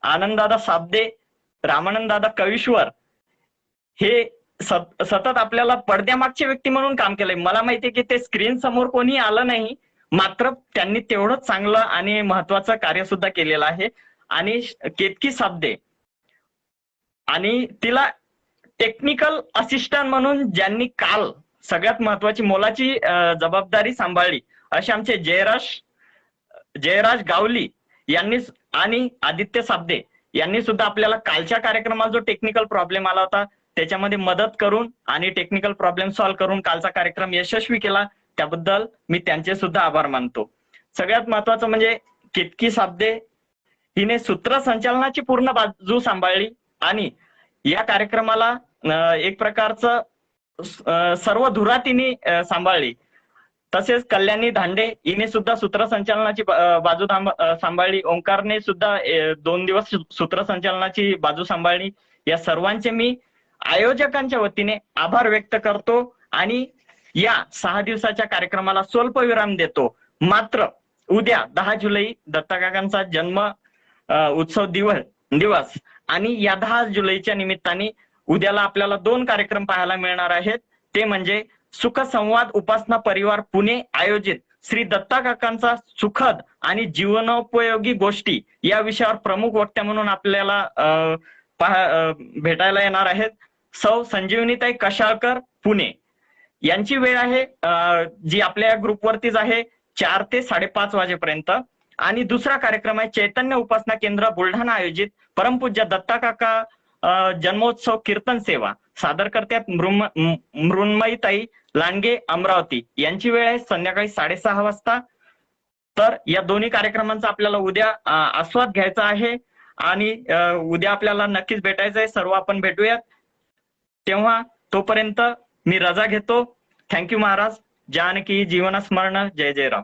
आनंद दादा साबदे, रामानंद दादा कविश्वर हे सतत आपल्याला पडद्यामागचे व्यक्ती म्हणून काम केलंय. मला माहितीये की ते स्क्रीन समोर कोणी आलं नाही, मात्र त्यांनी तेवढंच चांगलं आणि महत्वाचं कार्य सुद्धा केलेलं आहे. आणि केतकी साबदे आणि तिला टेक्निकल असिस्टंट म्हणून ज्यांनी काल सगळ्यात महत्वाची मोलाची जबाबदारी सांभाळली असे आमचे जयराज गावली यांनी आणि आदित्य साबदे यांनी सुद्धा आपल्याला कालच्या कार्यक्रमात जो टेक्निकल प्रॉब्लेम आला होता त्याच्यामध्ये मदत करून आणि टेक्निकल प्रॉब्लेम सॉल्व्ह करून कालचा कार्यक्रम यशस्वी केला. त्याबद्दल मी त्यांचे सुद्धा आभार मानतो. सगळ्यात महत्वाचं म्हणजे केतकी साबदे हिने सूत्रसंचालनाची पूर्ण बाजू सांभाळली आणि या कार्यक्रमाला एक प्रकारचं सर्व धुरा तिने सांभाळली. तसेच कल्याणी धांडे हिने सुद्धा सूत्रसंचालनाची बाजू सांभाळली. ओंकारने सुद्धा 2 दिवस सूत्रसंचालनाची बाजू सांभाळली. या सर्वांचे मी आयोजकांच्या वतीने आभार व्यक्त करतो आणि या 6 दिवसाच्या कार्यक्रमाला स्वल्पविराम देतो. मात्र उद्या 10 जुलै दत्तकाकांचा जन्म उत्सव दिवस आणि या 10 जुलैच्या निमित्ताने उद्याला आपल्याला 2 कार्यक्रम पाहायला मिळणार आहेत. ते म्हणजे सुखसंवाद उपासना परिवार पुणे आयोजित श्री दत्ता काकांचा सुखद आणि जीवनोपयोगी गोष्टी या विषयावर प्रमुख वक्त्या म्हणून आपल्याला भेटायला येणार आहेत सौ संजीवनीताई कशाळकर पुणे. यांची वेळ आहे जी आपल्या ग्रुपवरतीच आहे 4 ते 5:30 वाजेपर्यंत. आणि दुसरा कार्यक्रम आहे चैतन्य उपासना केंद्र बुलढाणा आयोजित परमपूज्य दत्ता काका जन्मोत्सव कीर्तन सेवा. सादर करतात मृण्मयीताई लांडगे अमरावती. यांची वेळ आहे संध्याकाळी 6:30 वाजता. तर या दोन्ही कार्यक्रमांचा आपल्याला उद्या आस्वाद घ्यायचा आहे आणि उद्या आपल्याला नक्कीच भेटायचं आहे. सर्व आपण भेटूयात. तेव्हा तोपर्यंत मी रजा घेतो. थँक्यू महाराज. जानकी जीवन स्मरण. जय जय राम.